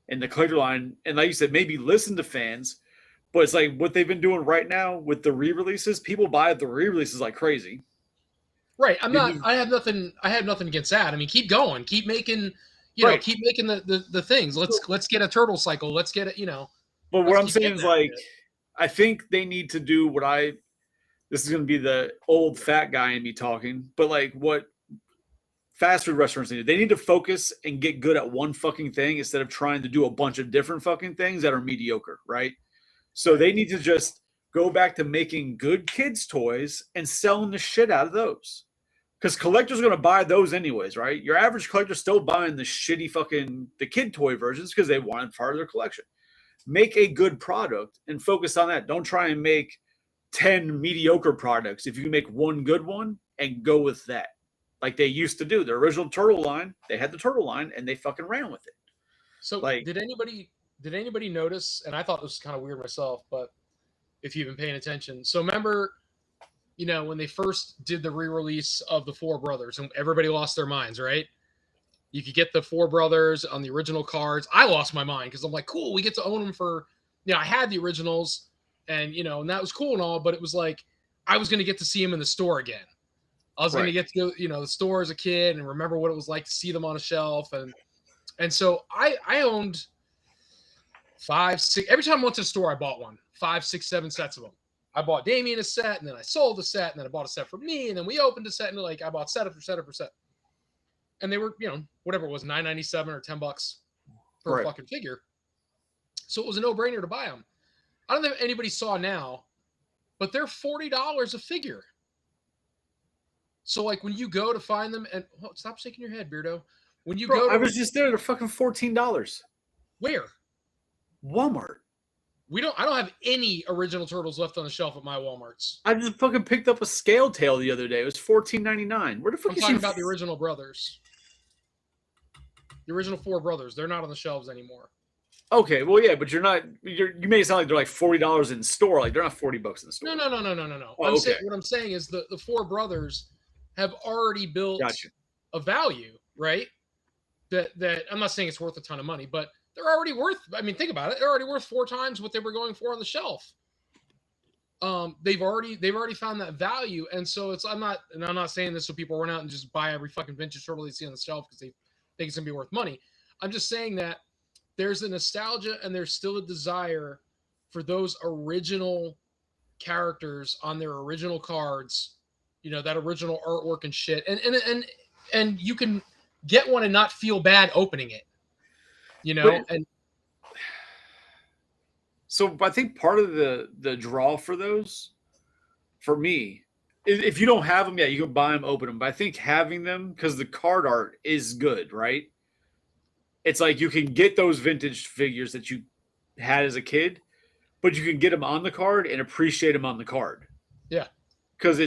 S3: in the collector line. And like you said, maybe listen to fans, but it's like what they've been doing right now with the re-releases. People buy the re-releases like crazy.
S2: Right. I have nothing against that. I mean, keep going, keep making, keep making the things. Let's get a turtle cycle. Let's get it,
S3: But what I'm saying is I think they need to do this is going to be the old fat guy in me talking, but like what fast food restaurants need. They need to focus and get good at one fucking thing instead of trying to do a bunch of different fucking things that are mediocre, right? So they need to just go back to making good kids' toys and selling the shit out of those. Because collectors are going to buy those anyways, right? Your average collector's still buying the shitty the kid toy versions because they want it part of their collection. Make a good product and focus on that. Don't try and make 10 mediocre products. If you can make one good one and go with that. Like they used to do. The original turtle line, they had the turtle line and they fucking ran with it.
S2: So did anybody notice, and I thought this was kind of weird myself, but if you've been paying attention. So remember, when they first did the re-release of the Four Brothers and everybody lost their minds, right? You could get the Four Brothers on the original cards. I lost my mind because I'm like, cool, we get to own them for, I had the originals and, and that was cool and all, but it was like, I was going to get to see them in the store again. I was going to get to go, the store as a kid and remember what it was like to see them on a shelf. And so I owned 5, 6, every time I went to the store, I bought 5, 6, 7 sets of them. I bought Damien a set and then I sold a set and then I bought a set for me. And then we opened a set and I bought set after set after set. And they were, whatever it was, $9.97 or $10 per fucking figure. So it was a no-brainer to buy them. I don't know if anybody saw now, but they're $40 a figure. So like when you go to find them, and stop shaking your head, Beardo. When you go,
S3: I was just there. They're fucking $14.
S2: Where?
S3: Walmart.
S2: I don't have any original turtles left on the shelf at my Walmarts.
S3: I just fucking picked up a scale tail the other day. It was $14.99. Where the fuck
S2: I'm talking about the original brothers. The original Four Brothers. They're not on the shelves anymore.
S3: Okay, well, yeah, but you made it sound like they're like $40 in store. Like they're not $40 in the store.
S2: No.
S3: Oh,
S2: What I'm saying is the Four Brothers have already built a value, right? That I'm not saying it's worth a ton of money, but they're already worth. I mean, think about it. They're already worth 4 times what they were going for on the shelf. They've already found that value, and so I'm not saying this so people run out and just buy every fucking vintage turtle they see on the shelf because they think it's gonna be worth money. I'm just saying that there's a nostalgia and there's still a desire for those original characters on their original cards, that original artwork and shit. And you can get one and not feel bad opening it, and
S3: so I think part of the draw for those, for me, if you don't have them yet, you can buy them, open them. But I think having them, because the card art is good, right? It's like you can get those vintage figures that you had as a kid, but you can get them on the card and appreciate them on the card.
S2: Yeah.
S3: Because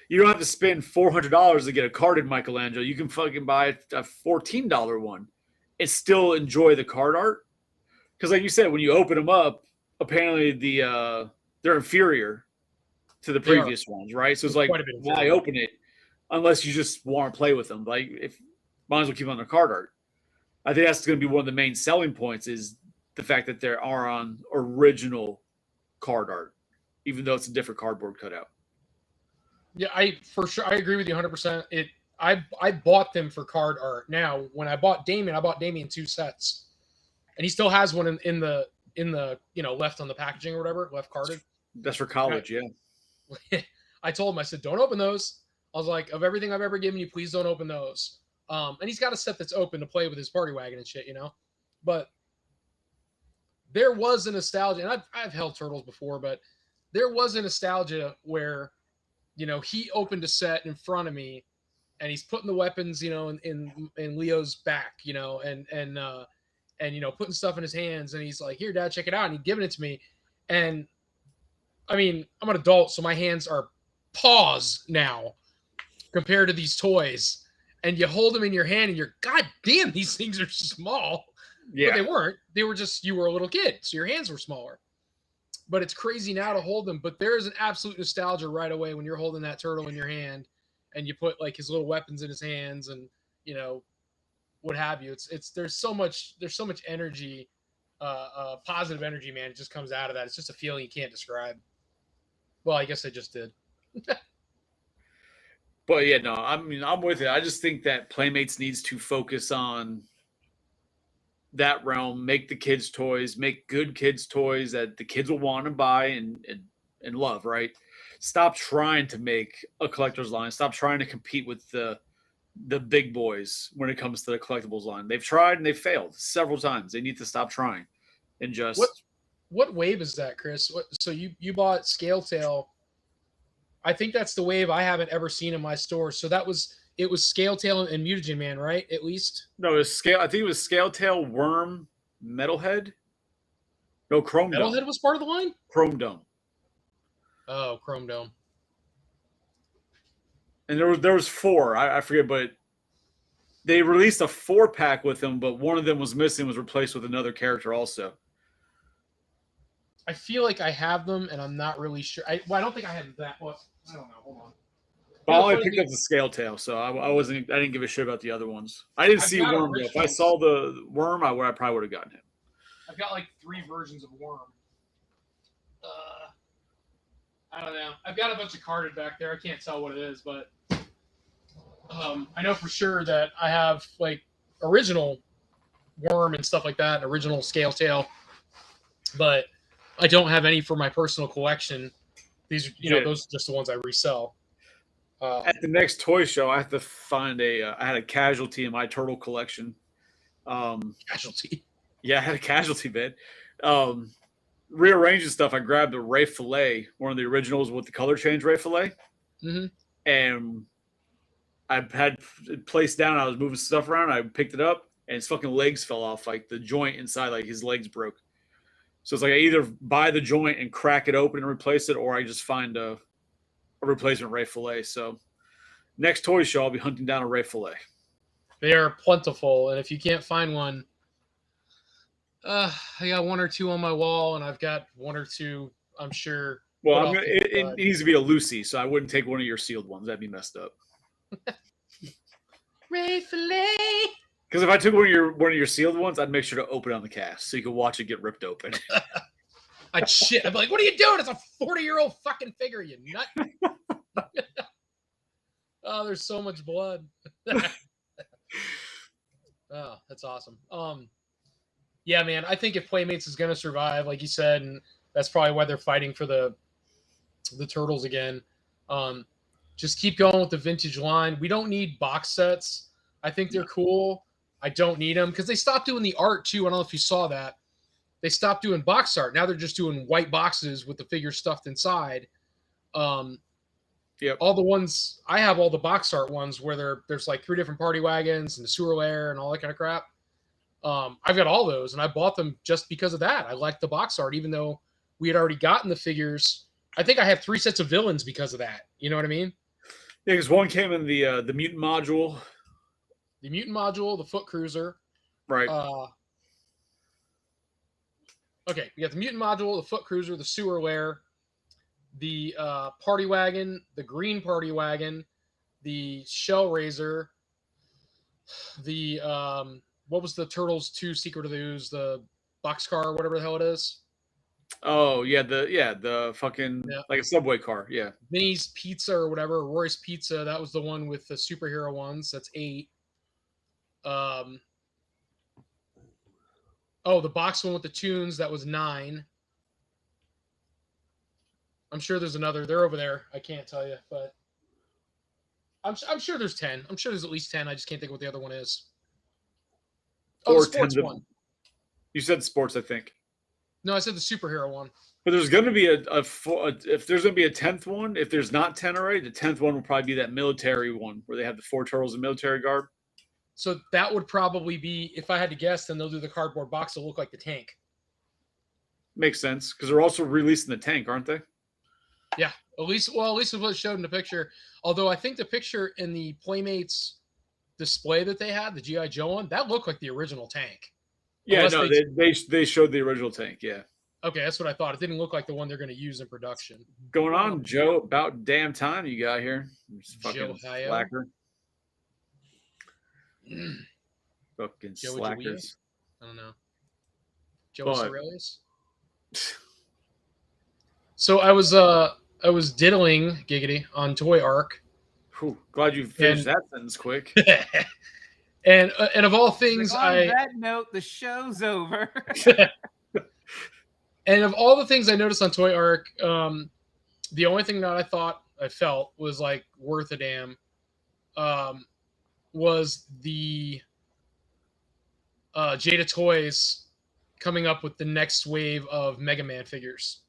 S3: you don't have to spend $400 to get a card in Michelangelo. You can fucking buy a $14 one and still enjoy the card art. Because like you said, when you open them up, apparently they're inferior to the previous ones, right? So it's like, why open it unless you just want to play with them? Like, might as well keep on their card art. I think that's going to be one of the main selling points is the fact that they are on original card art, even though it's a different cardboard cutout.
S2: Yeah, I agree with you 100%. I bought them for card art. Now, when I bought Damien 2 sets, and he still has one in the left on the packaging or whatever, left carded.
S3: That's for college, yeah.
S2: I told him, I said, don't open those. I was like, of everything I've ever given you, please don't open those. And he's got a set that's open to play with his party wagon and shit, But there was a nostalgia, and I've held turtles before, but there was a nostalgia where, he opened a set in front of me and he's putting the weapons, in Leo's back, and putting stuff in his hands, and he's like, "Here, Dad, check it out," and he's giving it to me, and I mean, I'm an adult, so my hands are paws now compared to these toys. And you hold them in your hand, and you're, God damn, these things are small.
S3: Yeah.
S2: But they weren't. They were just, you were a little kid, so your hands were smaller. But it's crazy now to hold them. But there is an absolute nostalgia right away when you're holding that turtle in your hand, and you put like his little weapons in his hands, and what have you. It's there's so much energy, positive energy, man. It just comes out of that. It's just a feeling you can't describe. Well, I guess I just did.
S3: But yeah, no, I mean, I'm with it. I just think that Playmates needs to focus on that realm, make the kids' toys, make good kids' toys that the kids will want to buy and love, right? Stop trying to make a collector's line. Stop trying to compete with the big boys when it comes to the collectibles line. They've tried and they've failed several times. They need to stop trying and just.
S2: What wave is that, Chris? So you bought Scaletail. I think that's the wave I haven't ever seen in my store. So it was Scaletail and Mutagen Man, right? At least.
S3: No, it was Scale. I think it was Scaletail, Worm, Metalhead. No, Chrome Dome.
S2: Metalhead was part of the line?
S3: Chrome Dome.
S2: Oh, Chrome Dome.
S3: And there was 4. I forget, but they released a 4-pack with them, but one of them was missing, was replaced with another character also.
S2: I feel like I have them, and I'm not really sure. I don't think I have that. Well, I don't know. Hold on.
S3: But I only picked up the Scaletail, so I didn't give a shit about the other ones. I didn't see Worm though. If I saw the Worm, I probably would have gotten him.
S2: I've got like 3 versions of Worm. I don't know. I've got a bunch of carded back there. I can't tell what it is, but I know for sure that I have like original Worm and stuff like that, original Scaletail, but I don't have any for my personal collection. These are, those are just the ones I resell.
S3: At the next toy show, I have to find I had a casualty in my turtle collection.
S2: Casualty?
S3: Yeah, I had a casualty bed. Rearranging stuff, I grabbed a Ray Fillet, one of the originals with the color change Ray Fillet.
S2: Mm-hmm.
S3: And I had it placed down. I was moving stuff around. I picked it up, and his fucking legs fell off. Like the joint inside, like his legs broke. So it's like I either buy the joint and crack it open and replace it, or I just find a replacement Ray Fillet. So next toy show, I'll be hunting down a Ray Fillet.
S2: They are plentiful, and if you can't find one, I got 1 or 2 on my wall, and I've got 1 or 2, I'm sure.
S3: Well, it needs to be a Lucy, so I wouldn't take one of your sealed ones. That'd be messed up.
S2: Ray Fillet.
S3: Because if I took one of your sealed ones, I'd make sure to open it on the cast so you could watch it get ripped open.
S2: I'd shit. I'd be like, "What are you doing? It's a 40-year-old fucking figure, you nut!" Oh, there's so much blood. Oh, that's awesome. Yeah, man. I think if Playmates is gonna survive, like you said, and that's probably why they're fighting for the turtles again. Just keep going with the vintage line. We don't need box sets. I think they're cool. I don't need them because they stopped doing the art too. I don't know if you saw that. They stopped doing box art. Now they're just doing white boxes with the figures stuffed inside.
S3: Yep.
S2: All the ones I have, all the box art ones where there's like 3 different party wagons and the sewer lair and all that kind of crap. I've got all those, and I bought them just because of that. I liked the box art, even though we had already gotten the figures. I think I have 3 sets of villains because of that. You know what I mean?
S3: Yeah, because one came in the mutant module.
S2: The mutant module, the foot cruiser.
S3: Right.
S2: Okay, we got the mutant module, the foot cruiser, the sewer lair, the party wagon, the green party wagon, the shell raiser, the what was the Turtles 2 Secret of the Ooze, the boxcar, whatever the hell it is.
S3: Oh yeah, the fucking like a subway car, yeah.
S2: Vinny's Pizza or whatever, Roy's Pizza. That was the one with the superhero ones. That's 8. Oh, the box one with the tunes, that was 9. I'm sure there's another. They're over there. I can't tell you, but I'm sure there's 10. I'm sure there's at least 10. I just can't think what the other one is. Oh,
S3: Or
S2: the sports one.
S3: You said sports, I think.
S2: No, I said the superhero one.
S3: But there's going to be if there's going to be a 10th one, if there's not 10 already, the 10th one will probably be that military one where they have the 4 turtles in military garb.
S2: So that would probably be, if I had to guess, then they'll do the cardboard box to look like the tank.
S3: Makes sense because they're also releasing the tank, aren't they?
S2: Yeah, at least with what it showed in the picture. Although I think the picture in the Playmates display that they had, the G.I. Joe one, that looked like the original tank.
S3: Yeah,
S2: Unless
S3: no, they showed the original tank. Yeah.
S2: Okay, that's what I thought. It didn't look like the one they're going to use in production.
S3: Going on, Joe. About damn time you got here.
S2: Joe
S3: Fucking
S2: Hio.
S3: slacker. Fucking
S2: Joe
S3: slackers.
S2: I don't know. Joe
S3: But-
S2: Aurelius. So I was diddling giggity on Toy Arc,
S3: Whew, glad you finished that sentence quick.
S2: and of all things,
S1: on that note, the show's over.
S2: and of all the things I noticed on Toy Arc, the only thing that I felt was like worth a damn, was the Jada Toys coming up with the next wave of Mega Man figures.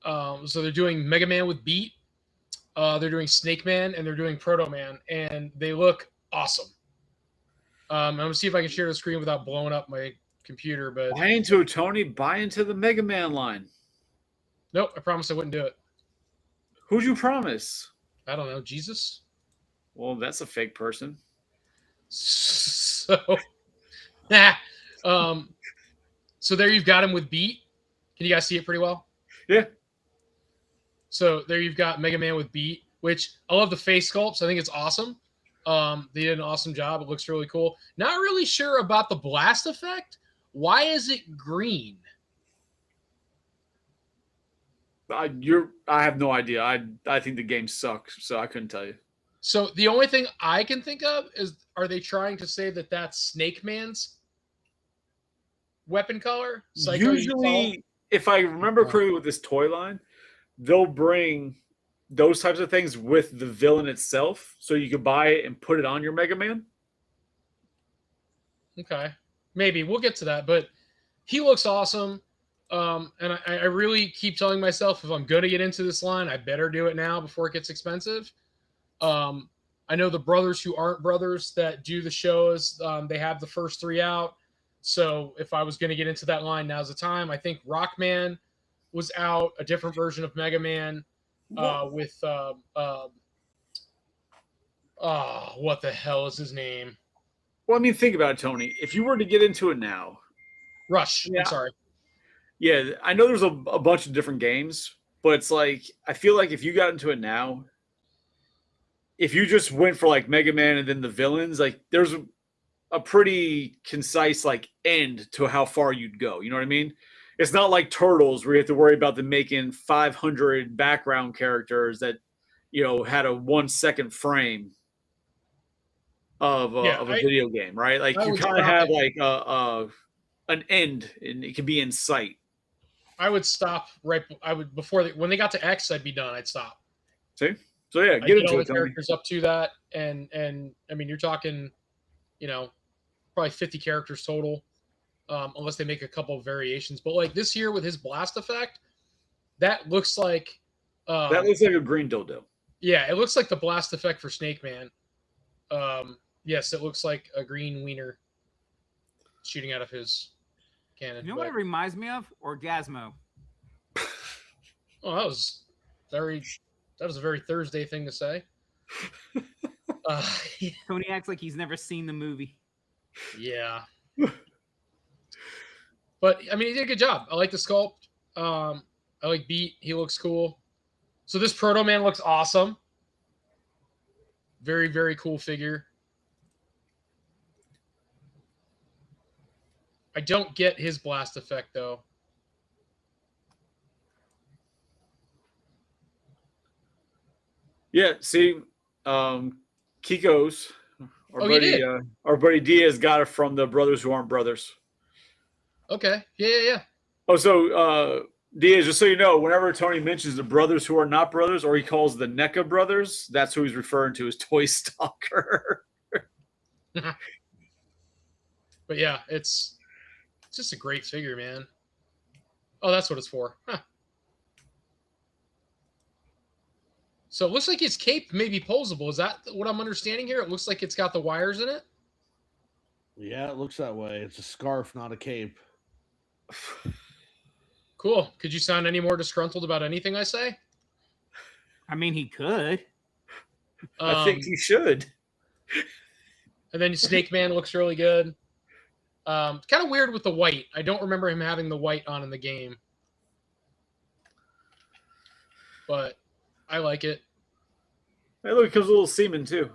S2: So they're doing Mega Man with Beat, they're doing Snake Man, and they're doing Proto Man, and they look awesome. I'm gonna see if I can share the screen without blowing up my computer, but
S3: Buy into it, Tony. Buy into the Mega Man line.
S2: nope, I promised I wouldn't do it.
S3: Who'd you promise?
S2: I don't know, Jesus.
S3: Well, that's a fake person.
S2: So, so there you've got him with Beat. Can you guys see it pretty well?
S3: Yeah.
S2: So there you've got Mega Man with Beat, which I love the face sculpts. I think it's awesome. They did an awesome job. It looks really cool. Not really sure about the blast effect. Why is it green?
S3: I have no idea. I think the game sucks, so I couldn't tell you.
S2: So the only thing I can think of is, are they trying to say that that's Snake Man's weapon color? Psycho
S3: Usually, if I remember correctly with this toy line, they'll bring those types of things with the villain itself, so you could buy it and put it on your Mega Man.
S2: Okay, maybe we'll get to that, but he looks awesome. And I really keep telling myself, if I'm going to get into this line, I better do it now before it gets expensive. I know the brothers who aren't brothers that do the shows, they have the first 3 out. So if I was going to get into that line, now's the time. I think Rockman was out, a different version of Mega Man with what the hell is his name?
S3: Well, I mean, think about it, Tony. If you were to get into it now,
S2: Rush.
S3: Yeah.
S2: I'm sorry.
S3: yeah, I know there's a bunch of different games, but it's like I feel like if you got into it now, if you just went for like Mega Man and then the villains, like there's a pretty concise like end to how far you'd go. You know what I mean? It's not like Turtles where you have to worry about them making 500 background characters that, you know, had a 1 second frame of a video game, right? Like you kind of have like an end, and it can be in sight.
S2: I would stop when they got to X, I'd be done. I'd stop.
S3: See? So yeah,
S2: I'd
S3: get
S2: all
S3: into
S2: the
S3: it, Tony.
S2: characters up to that, and I mean, you're talking, you know, probably 50 characters total, unless they make a couple of variations. But like this here with his blast effect, that looks like
S3: That looks like a green dildo.
S2: yeah, it looks like the blast effect for Snake Man. Yes, it looks like a green wiener shooting out of his cannon.
S1: You know what it reminds me of? Orgasmo.
S2: Oh, that was a very Thursday thing to say.
S1: Tony acts like he's never seen the movie.
S2: Yeah. But I mean, he did a good job. I like the sculpt. I like Beat. He looks cool. So this Proto Man looks awesome. Very, very cool figure. I don't get his blast effect though.
S3: Yeah, see, Kiko's our buddy Diaz got it from the Brothers Who Aren't Brothers.
S2: Okay. Yeah.
S3: Oh, so Diaz, just so you know, whenever Tony mentions the Brothers Who Are Not Brothers, or he calls the NECA brothers, that's who he's referring to as Toy Stalker.
S2: But yeah, it's just a great figure, man. Oh, that's what it's for. Huh. So it looks like his cape may be posable. Is that what I'm understanding here? It looks like it's got the wires in it.
S4: Yeah, it looks that way. It's a scarf, not a cape.
S2: Cool. Could you sound any more disgruntled about anything I say?
S1: I mean, he could.
S3: I think he should.
S2: And then Snake Man looks really good. Kind of weird with the white. I don't remember him having the white on in the game. But I like it.
S3: Hey, look, it comes a little semen too.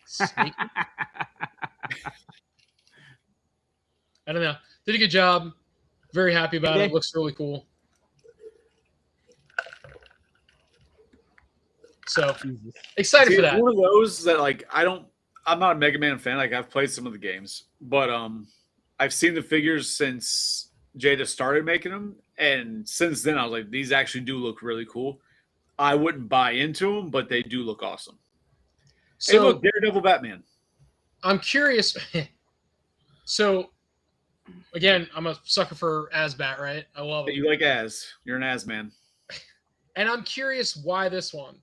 S2: Snake. I don't know. Did a good job. Very happy about it. Looks really cool. So excited for that.
S3: One of those that like I'm not a Mega Man fan. Like I've played some of the games, but I've seen the figures since Jada started making them, and since then I was like, these actually do look really cool. I wouldn't buy into them, but they do look awesome.
S2: So
S3: hey, look, Daredevil Batman.
S2: I'm curious. So again, I'm a sucker for Asbat, right? I love it.
S3: You like Az. You're an Az man.
S2: And I'm curious why this one.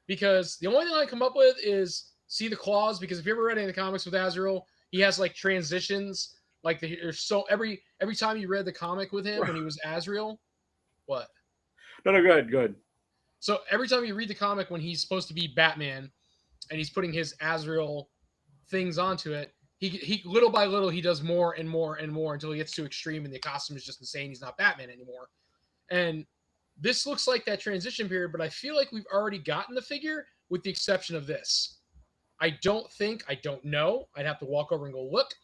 S2: Because the only thing I come up with is see the claws. Because if you ever read any of the comics with Azrael, he has like transitions. Like there's so every time you read the comic with him when he was Azrael, what?
S3: No, go ahead. Go ahead.
S2: So every time you read the comic when he's supposed to be Batman, and he's putting his Azrael things onto it, he little by little he does more and more and more until he gets too extreme, and the costume is just insane. He's not Batman anymore, and this looks like that transition period, but I feel like we've already gotten the figure with the exception of this. I don't know. I'd have to walk over and go look,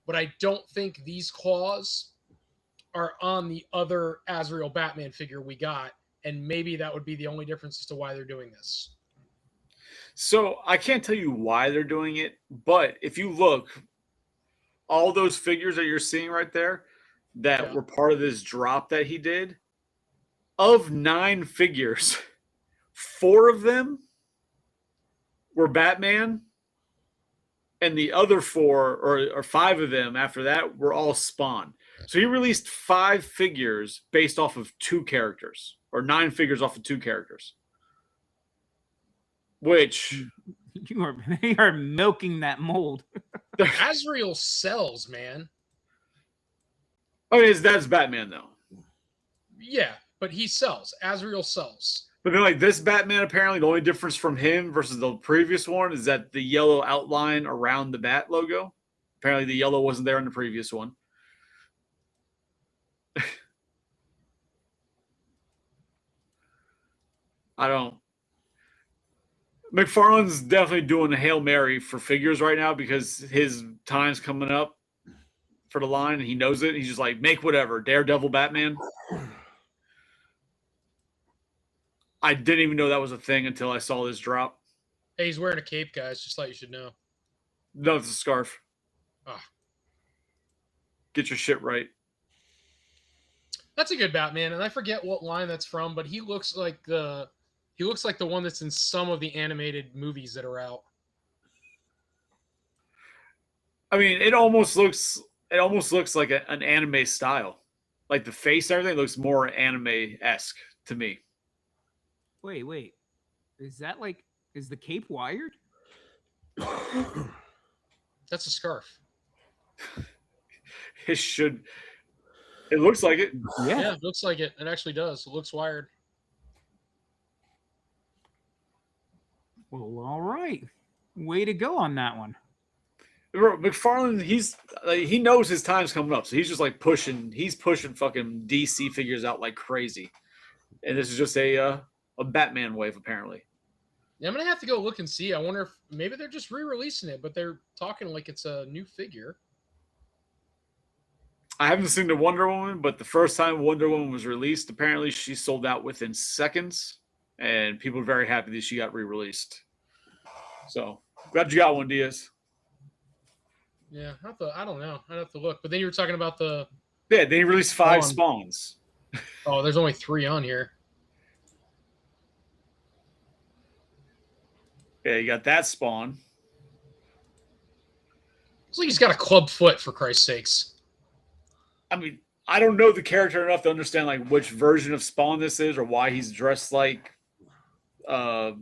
S2: but I don't think these claws are on the other Azrael Batman figure we got, and maybe that would be the only difference as to why they're doing this.
S3: So I can't tell you why they're doing it, but if you look, all those figures that you're seeing right there that were part of this drop that he did, of 9 figures, 4 of them were Batman, and the other 4 or 5 of them after that were all Spawn. So he released 5 figures based off of 2 characters, or 9 figures off of 2 characters. Which
S1: they are milking that mold.
S2: Azrael sells, man.
S3: Okay, that's Batman though.
S2: Yeah, but he sells. Azrael sells.
S3: But then, like this Batman, apparently the only difference from him versus the previous one is that the yellow outline around the Bat logo. Apparently, the yellow wasn't there in the previous one. I don't. McFarlane's definitely doing a Hail Mary for figures right now because his time's coming up for the line and he knows it. He's just like, make whatever. Daredevil Batman. I didn't even know that was a thing until I saw this drop.
S2: Hey, he's wearing a cape, guys. Just like you should know.
S3: No, it's a scarf.
S2: Ah.
S3: Get your shit right.
S2: That's a good Batman, and I forget what line that's from, but he looks like the one that's in some of the animated movies that are out.
S3: I mean, it almost looks like an anime style. Like the face, everything looks more anime-esque to me.
S1: Wait. Is the cape wired?
S2: That's a scarf.
S3: It looks like it.
S2: Yeah, it looks like it. It actually does. It looks wired.
S1: Well, all right. Way to go on that one.
S3: McFarlane, he knows his time's coming up, so he's just like pushing fucking DC figures out like crazy. And this is just a Batman wave, apparently.
S2: Yeah, I'm gonna have to go look and see. I wonder if maybe they're just re-releasing it, but they're talking like it's a new figure.
S3: I haven't seen the Wonder Woman, but the first time Wonder Woman was released, apparently she sold out within seconds, and people are very happy that she got re-released. So glad you got one, Diaz.
S2: Yeah, I don't know. I'd have to look. But then you were talking about the.
S3: Yeah, they released 5 spawns.
S2: Oh, there's only 3 on here.
S3: Yeah, you got that spawn.
S2: Looks like he's got a club foot, for Christ's sakes.
S3: I mean, I don't know the character enough to understand like which version of Spawn this is or why he's dressed like, Timu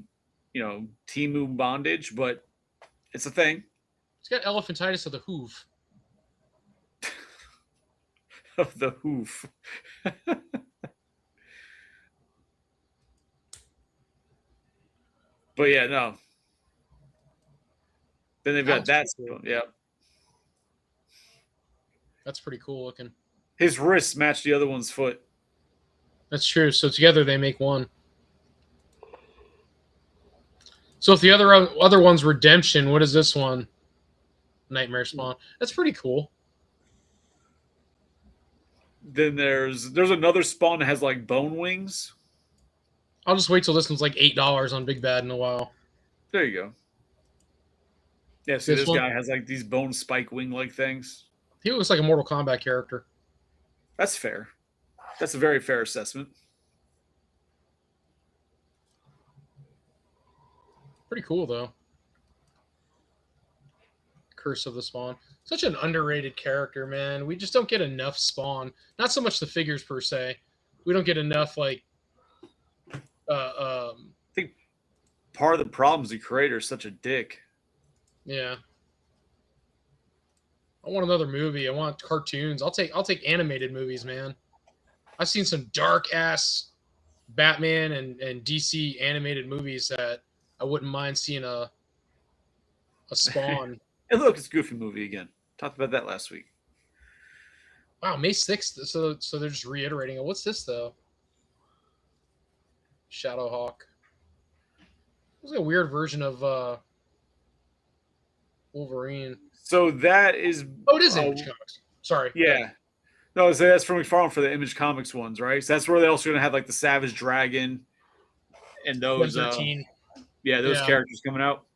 S3: Bondage, but it's a thing.
S2: He's got elephantitis of the hoof.
S3: Of the hoof. But yeah, no. Then they've got that. Yeah.
S2: That's pretty cool looking.
S3: His wrists match the other one's foot.
S2: That's true. So together they make one. So if the other one's Redemption, what is this one? Nightmare Spawn. That's pretty cool.
S3: Then there's another Spawn that has like bone wings.
S2: I'll just wait till this one's like $8 on Big Bad in a while.
S3: There you go. Yeah, see,
S2: This
S3: this
S2: one?
S3: guy has like these bone spike wing like things.
S2: He looks like a Mortal Kombat character.
S3: That's fair. That's a very fair assessment.
S2: Pretty cool though. Curse of the Spawn. Such an underrated character, man. We just don't get enough Spawn. Not so much the figures per se. We don't get enough like
S3: I think part of the problem is the creator is such a dick.
S2: yeah. I want another movie. I want cartoons. I'll take animated movies, man. I've seen some dark ass Batman and DC animated movies that I wouldn't mind seeing a Spawn.
S3: And look, it's a Goofy movie again. Talked about that last week.
S2: Wow, May 6th. So they're just reiterating it. What's this though? Shadowhawk. It's like a weird version of Wolverine.
S3: So that is.
S2: Oh, it is Image Comics. Sorry.
S3: Yeah. No, so that's from McFarlane for the Image Comics ones, right? So that's where they're also going to have like the Savage Dragon and those.
S2: 13.
S3: Those
S2: Yeah.
S3: characters coming out.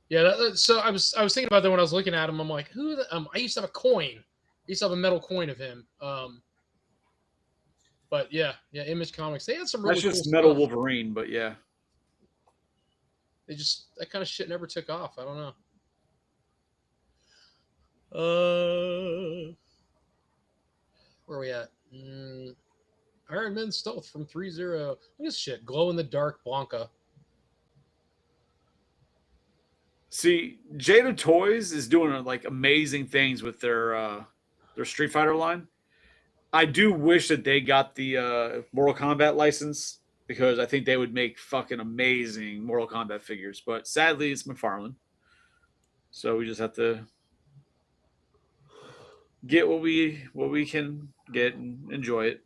S2: Yeah. So I was thinking about that when I was looking at him. I'm like, who? I used to have a coin. I used to have a metal coin of him. But yeah, Image Comics. They had some really
S3: That's just
S2: cool
S3: Metal
S2: stuff.
S3: Wolverine, but yeah.
S2: They just that kind of shit never took off. I don't know. Where are we at? Iron Man Stealth from 3-0. Look at this shit. Glow in the dark Blanca.
S3: See, Jada Toys is doing like amazing things with their Street Fighter line. I do wish that they got the Mortal Kombat license because I think they would make fucking amazing Mortal Kombat figures. But sadly, it's McFarlane, so we just have to get what we can get and enjoy it.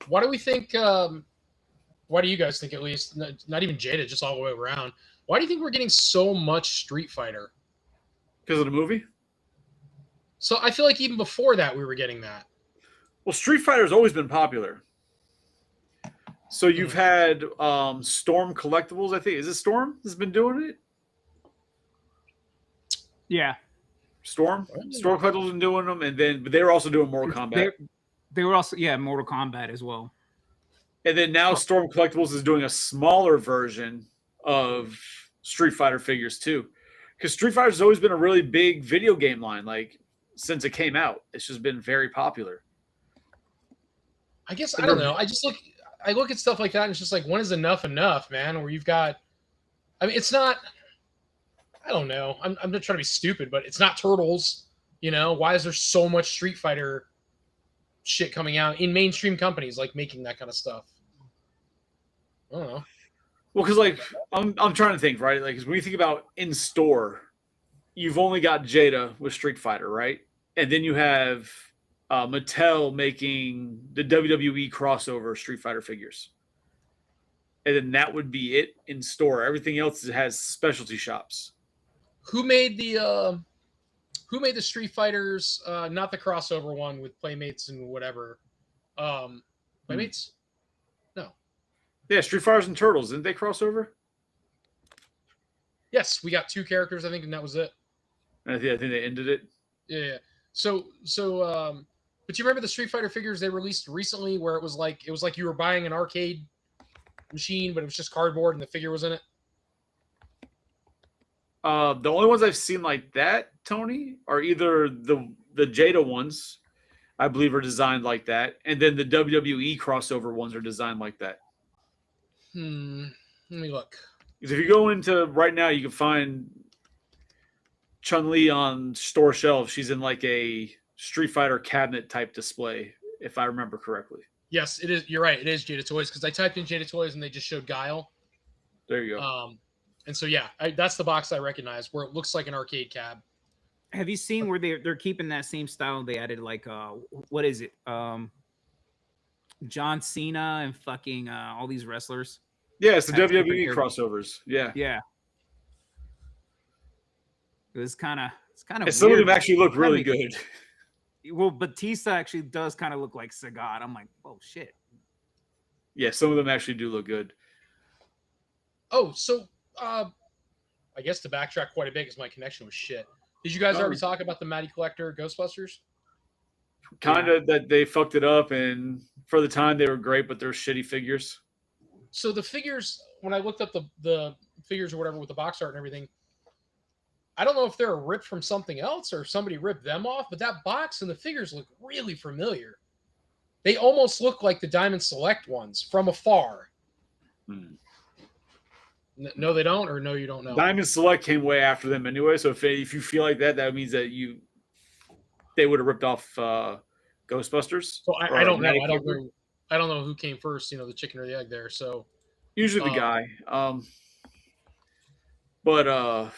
S2: Why do we think? Why do you guys think, at least, not even Jada, just all the way around? Why do you think we're getting so much Street Fighter?
S3: Because of the movie?
S2: So I feel like even before that, we were getting that.
S3: Well, Street Fighter's always been popular. So you've had Storm Collectibles, I think. Is it Storm that's been doing it?
S1: Yeah.
S3: Storm Collectibles been doing them, but they were also doing Mortal Kombat.
S1: They were also Mortal Kombat as well.
S3: And then now Storm Collectibles is doing a smaller version of Street Fighter figures too. Because Street Fighter has always been a really big video game line, like since it came out. It's just been very popular.
S2: I guess I don't know. I look at stuff like that and it's just like, when is enough, man? Where you've got, I mean, it's not, I don't know. I'm not trying to be stupid, but it's not Turtles. You know, why is there so much Street Fighter shit coming out in mainstream companies like making that kind of stuff? I don't know.
S3: Well, because like I'm trying to think, right? Like, 'cause when you think about in store, you've only got Jada with Street Fighter, right? And then you have Mattel making the WWE crossover Street Fighter figures, and then that would be it in store. Everything else has specialty shops.
S2: Who made the Street Fighters? Not the crossover one with Playmates and whatever. Playmates? No.
S3: Yeah, Street Fighters and Turtles, didn't they cross over?
S2: Yes, we got 2 characters, I think, and that was it.
S3: I think they ended it.
S2: Yeah. So, but you remember the Street Fighter figures they released recently, where it was like you were buying an arcade machine, but it was just cardboard and the figure was in it.
S3: The only ones I've seen like that, Tony, are either the Jada ones, I believe, are designed like that. And then the WWE crossover ones are designed like that.
S2: Let me look.
S3: Because if you go into right now, you can find Chun-Li on store shelves. She's in like a Street Fighter cabinet type display, if I remember correctly.
S2: Yes, it is. You're right. It is Jada Toys because I typed in Jada Toys and they just showed Guile.
S3: There you go.
S2: And so yeah, that's the box I recognize where it looks like an arcade cab.
S1: Have you seen where they're keeping that same style? They added like what is it? John Cena and fucking all these wrestlers.
S3: Yeah, it's the
S1: That's
S3: WWE
S1: different
S3: crossovers. Yeah.
S1: Yeah. It's kind of
S3: And some of them actually look really good.
S1: Well, Batista actually does kind of look like Sagat. I'm like, oh shit.
S3: Yeah, some of them actually do look good.
S2: Oh, so I guess to backtrack quite a bit because my connection was shit. Did you guys already talk about the Matty Collector Ghostbusters?
S3: Kind of that they fucked it up, and for the time they were great, but they're shitty figures.
S2: So the figures, when I looked up the figures or whatever with the box art and everything, I don't know if they're ripped from something else or if somebody ripped them off, but that box and the figures look really familiar. They almost look like the Diamond Select ones from afar. No, they don't, or no, you don't know.
S3: Diamond Select came way after them anyway, so if you feel like that, that means that they would have ripped off Ghostbusters.
S2: So I don't know. I don't know who came first, the chicken or the egg there. So
S3: usually the guy. But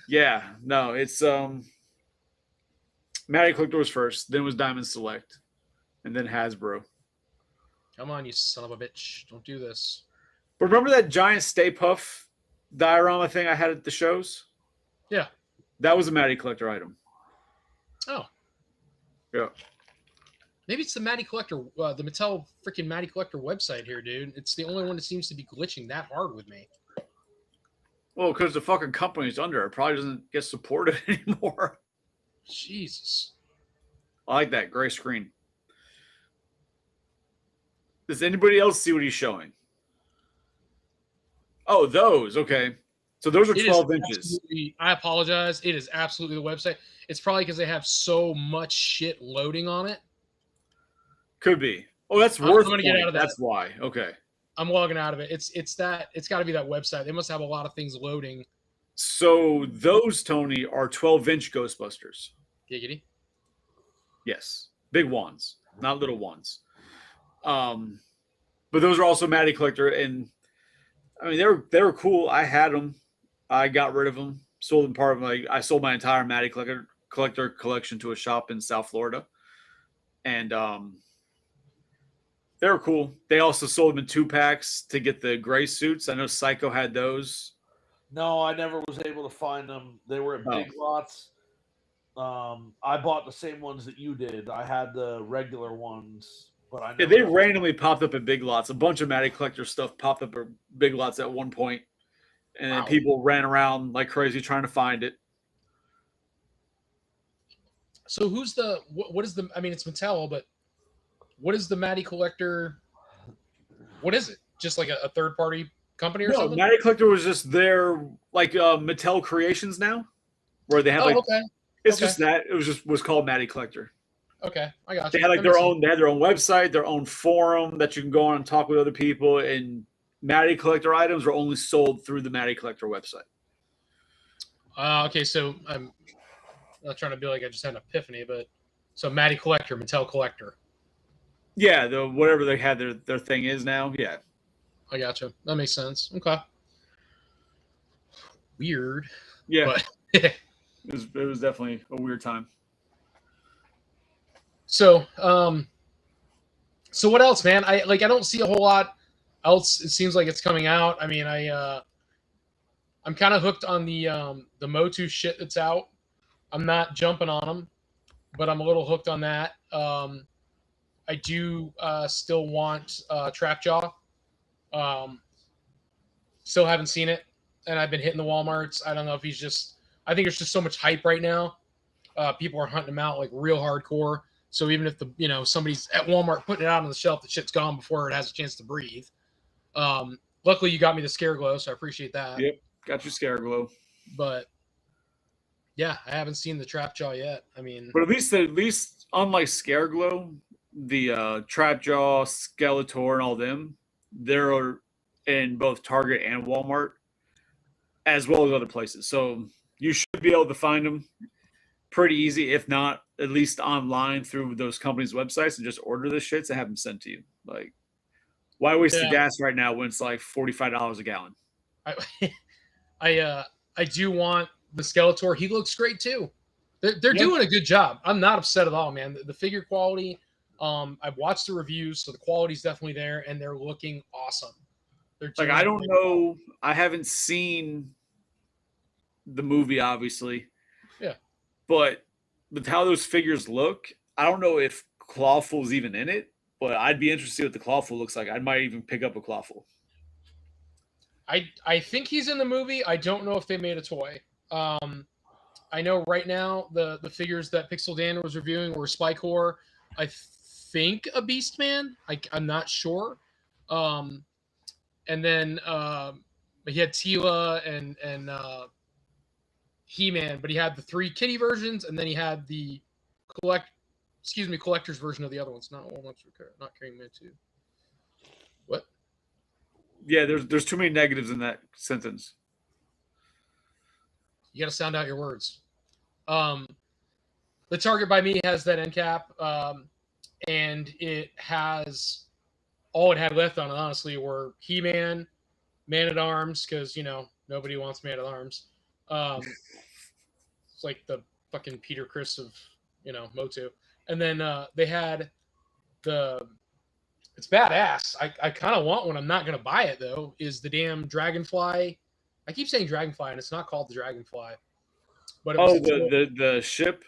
S3: yeah, no, it's Matty Collector was first, then was Diamond Select, and then Hasbro.
S2: Come on, you son of a bitch. Don't do this.
S3: But remember that giant Stay Puft diorama thing I had at the shows?
S2: Yeah.
S3: That was a Matty Collector item.
S2: Oh.
S3: Yeah.
S2: Maybe it's the Matty Collector, the Mattel freaking Matty Collector website here, dude. It's the only one that seems to be glitching that hard with me.
S3: Well, because the fucking company's under it. Probably doesn't get supported anymore.
S2: Jesus.
S3: I like that gray screen. Does anybody else see what he's showing? Oh, those. Okay. So those are 12 inches.
S2: I apologize. It is absolutely the website. It's probably because they have so much shit loading on it.
S3: Could be. Oh, that's worth
S2: I'm gonna get out of that.
S3: That's why. Okay.
S2: I'm logging out of it. It's got to be that website. They must have a lot of things loading.
S3: So those, Tony, are 12-inch Ghostbusters.
S2: Giggity.
S3: Yes. Big ones, not little ones. But those are also Matty Collector, and I mean they were cool. I had them. I got rid of them. Sold them part of I sold my entire Matty Collector collection to a shop in South Florida. And they were cool. They also sold them in 2-packs to get the gray suits. I know Psycho had those.
S4: No, I never was able to find them. They were at Big Lots. I bought the same ones that you did. I had the regular ones, but I never
S3: they randomly popped up at Big Lots. A bunch of Matty Collector stuff popped up at Big Lots at one point, and then people ran around like crazy trying to find it.
S2: So who's what is the? I mean, it's Mattel, but what is the Matty Collector? What is it? Just like a third party company or something?
S3: Matty Collector was just their like Mattel Creations now, where they have
S2: okay.
S3: It's just that it was called Matty Collector.
S2: Okay, I got you.
S3: They had like their own. They had their own website, their own forum that you can go on and talk with other people. And Matty Collector items are only sold through the Matty Collector website.
S2: Okay, so I'm not trying to be like I just had an epiphany, but so Matty Collector, Mattel Collector.
S3: Yeah, whatever they had their thing is now. Yeah,
S2: I gotcha. That makes sense. Okay. Weird.
S3: Yeah.
S2: But
S3: it was definitely a weird time.
S2: So what else, man? I don't see a whole lot else. It seems like it's coming out. I mean, I'm kind of hooked on the Motu shit that's out. I'm not jumping on them, but I'm a little hooked on that. I do still want Trapjaw. Still haven't seen it, and I've been hitting the Walmarts. I don't know if he's just. I think there's just so much hype right now. People are hunting him out like real hardcore. So even if somebody's at Walmart putting it out on the shelf, the shit's gone before it has a chance to breathe. Luckily, you got me the Scare Glow, so I appreciate that.
S3: Yep, got you Scare Glow.
S2: But Yeah, I haven't seen the Trapjaw yet. I mean,
S3: But at least unlike Scareglow, the Trapjaw, Skeletor, and all them, they're in both Target and Walmart, as well as other places. So you should be able to find them pretty easy, if not at least online through those companies' websites, and just order the shits and have them sent to you. Like, why waste the gas right now when it's like $45 a gallon?
S2: I do want the Skeletor. He looks great too. They're doing a good job. I'm not upset at all, man. The figure quality, I've watched the reviews, so the quality's definitely there, and they're looking awesome.
S3: Like, I don't know. I haven't seen the movie, obviously.
S2: Yeah.
S3: But with how those figures look, I don't know if Clawful's even in it, but I'd be interested to see what the Clawful looks like. I might even pick up a Clawful.
S2: I think he's in the movie. I don't know if they made a toy. I know right now the figures that Pixel Dan was reviewing were Spycore, I think a Beastman. I'm not sure. And then he had Tila and He-Man, but he had the 3 kitty versions, and then he had the collector's version of the other ones. Not carrying me too. What?
S3: Yeah, there's too many negatives in that sentence.
S2: You got to sound out your words. The Target by me has that end cap, and it has all it had left on it, honestly, were He-Man, Man-at-Arms, because, nobody wants Man-at-Arms. It's like the fucking Peter Criss of, Motu. And then they had it's badass. I kind of want one. I'm not going to buy it, though, is the damn Dragonfly. I keep saying Dragonfly, and it's not called the Dragonfly. But
S3: the ship?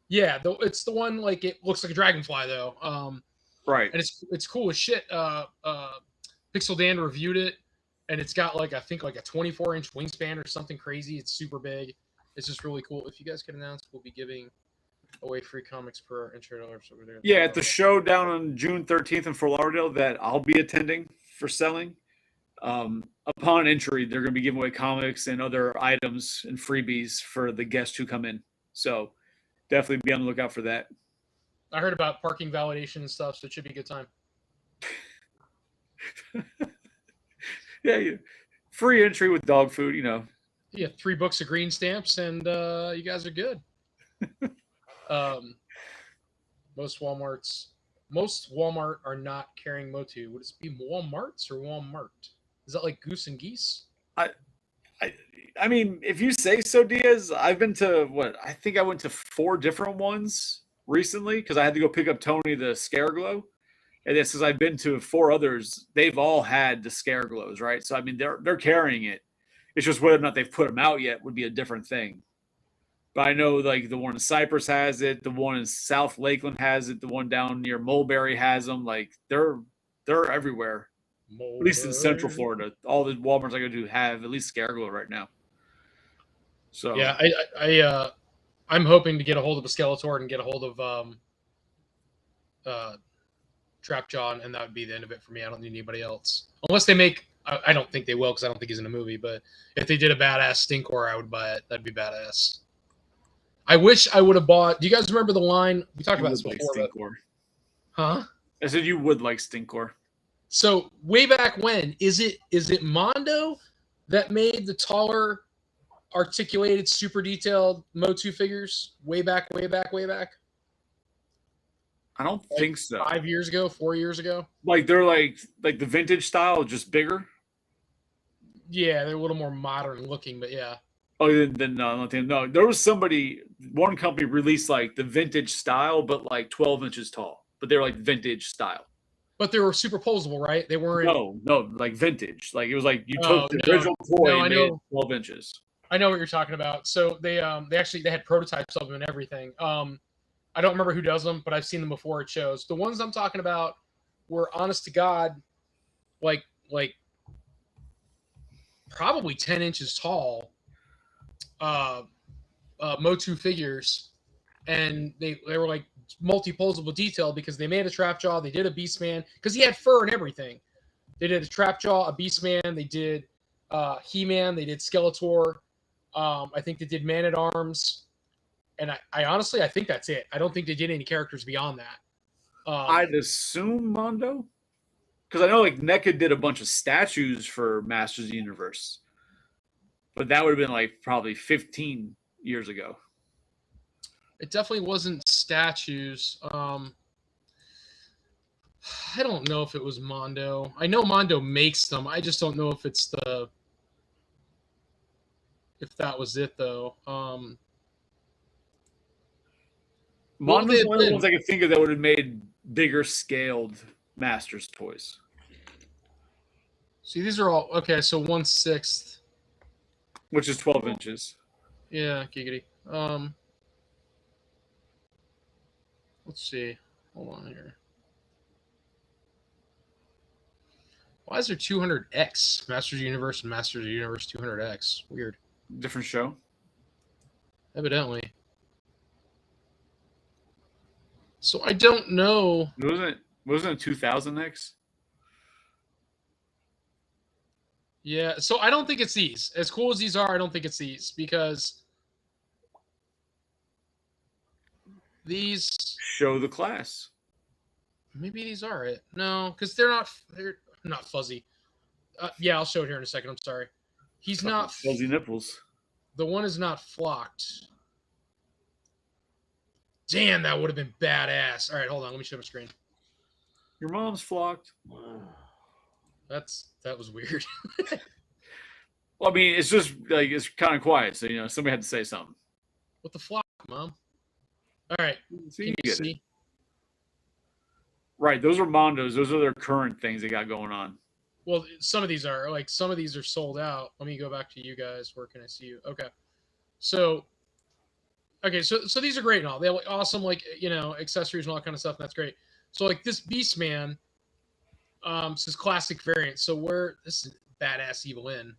S2: Yeah, it's the one, like, it looks like a Dragonfly, though.
S3: Right.
S2: And it's cool as shit. Pixel Dan reviewed it, and it's got, like, I think, like a 24-inch wingspan or something crazy. It's super big. It's just really cool. If you guys can announce, we'll be giving away free comics per intro over there.
S3: Yeah, at the show down on June 13th in Fort Lauderdale that I'll be attending for selling. Upon entry, they're going to be giving away comics and other items and freebies for the guests who come in. So definitely be on the lookout for that.
S2: I heard about parking validation and stuff, so it should be a good time.
S3: Yeah, free entry with dog food,
S2: Yeah, 3 books of green stamps, and you guys are good. Most Walmart are not carrying Motu. Would it be Walmarts or Walmart? Is that like Goose and Geese?
S3: I mean, if you say so, Diaz, I've been to I think I went to 4 different ones recently because I had to go pick up Tony the Scareglow. And then since I've been to 4 others, they've all had the Scareglows, right? So I mean, they're carrying it. It's just whether or not they've put them out yet would be a different thing. But I know, like, the one in Cypress has it, the one in South Lakeland has it, the one down near Mulberry has them. Like, they're everywhere. Mulberry. At least in Central Florida, all the Walmarts I go to have at least Scareglow right now. So
S2: yeah, I'm hoping to get a hold of a Skeletor and get a hold of Trapjaw, and that would be the end of it for me. I don't need anybody else, unless they make. I don't think they will because I don't think he's in a movie. But if they did a badass Stinkor, I would buy it. That'd be badass. I wish I would have bought. Do you guys remember the line we talked about this before?
S3: Stinkor.
S2: Huh?
S3: I said you would like Stinkor.
S2: So way back when, is it Mondo that made the taller, articulated, super detailed Motu figures? Way back.
S3: I don't think so.
S2: 5 years ago, 4 years ago.
S3: Like they're like the vintage style, just bigger.
S2: Yeah, they're a little more modern looking, but yeah.
S3: Oh, then no. There was one company released like the vintage style, but like 12 inches tall. But they're like vintage style.
S2: But they were superposable, right? They weren't.
S3: No, like vintage. Like it was like you took the original toy and made it 12 inches.
S2: I know what you're talking about. So they had prototypes of them and everything. I don't remember who does them, but I've seen them before at shows. The ones I'm talking about were, honest to God, like probably 10 inches tall. Motu figures, and they were like multi-posable detail because they made a Trapjaw, they did a Beastman because he had fur and everything. They did a Trapjaw, a Beastman, they did He-Man, they did Skeletor, I think they did Man at Arms, and I honestly I think that's it. I don't think they did any characters beyond that.
S3: I'd assume Mondo, because I know like NECA did a bunch of statues for Masters of the Universe, but that would have been like probably 15 years ago.
S2: It definitely wasn't statues. I don't know if it was Mondo. I know Mondo makes them. I just don't know if it's if that was it though.
S3: Mondo's one of the ones I could think of that would have made bigger scaled Masters toys.
S2: See, these are all okay. So 1/6,
S3: which is 12 inches.
S2: Yeah, giggity. Let's see. Hold on here. Why is there 200X Masters of the Universe and Masters of the Universe 200X? Weird.
S3: Different show.
S2: Evidently. So I don't know.
S3: Wasn't it 2000X?
S2: Yeah, so I don't think it's these. As cool as these are, I don't think it's these because these
S3: show the class.
S2: Maybe these are it. No, because they're not fuzzy. Yeah, I'll show it here in a second. I'm sorry. He's not
S3: fuzzy nipples.
S2: The one is not flocked. Damn, that would have been badass. All right, hold on. Let me show my screen.
S3: Your mom's flocked.
S2: That was weird.
S3: Well, I mean, it's just like it's kind of quiet, so somebody had to say something.
S2: What the flock, Mom? All right.
S3: So you get it. Right, those are Mondos. Those are their current things they got going on.
S2: Well, some of these are sold out. Let me go back to you guys. Where can I see you? Okay. So these are great and all. They have like awesome accessories and all that kind of stuff. And that's great. So like this Beastman, says classic variant. So this is badass Evil-Lyn,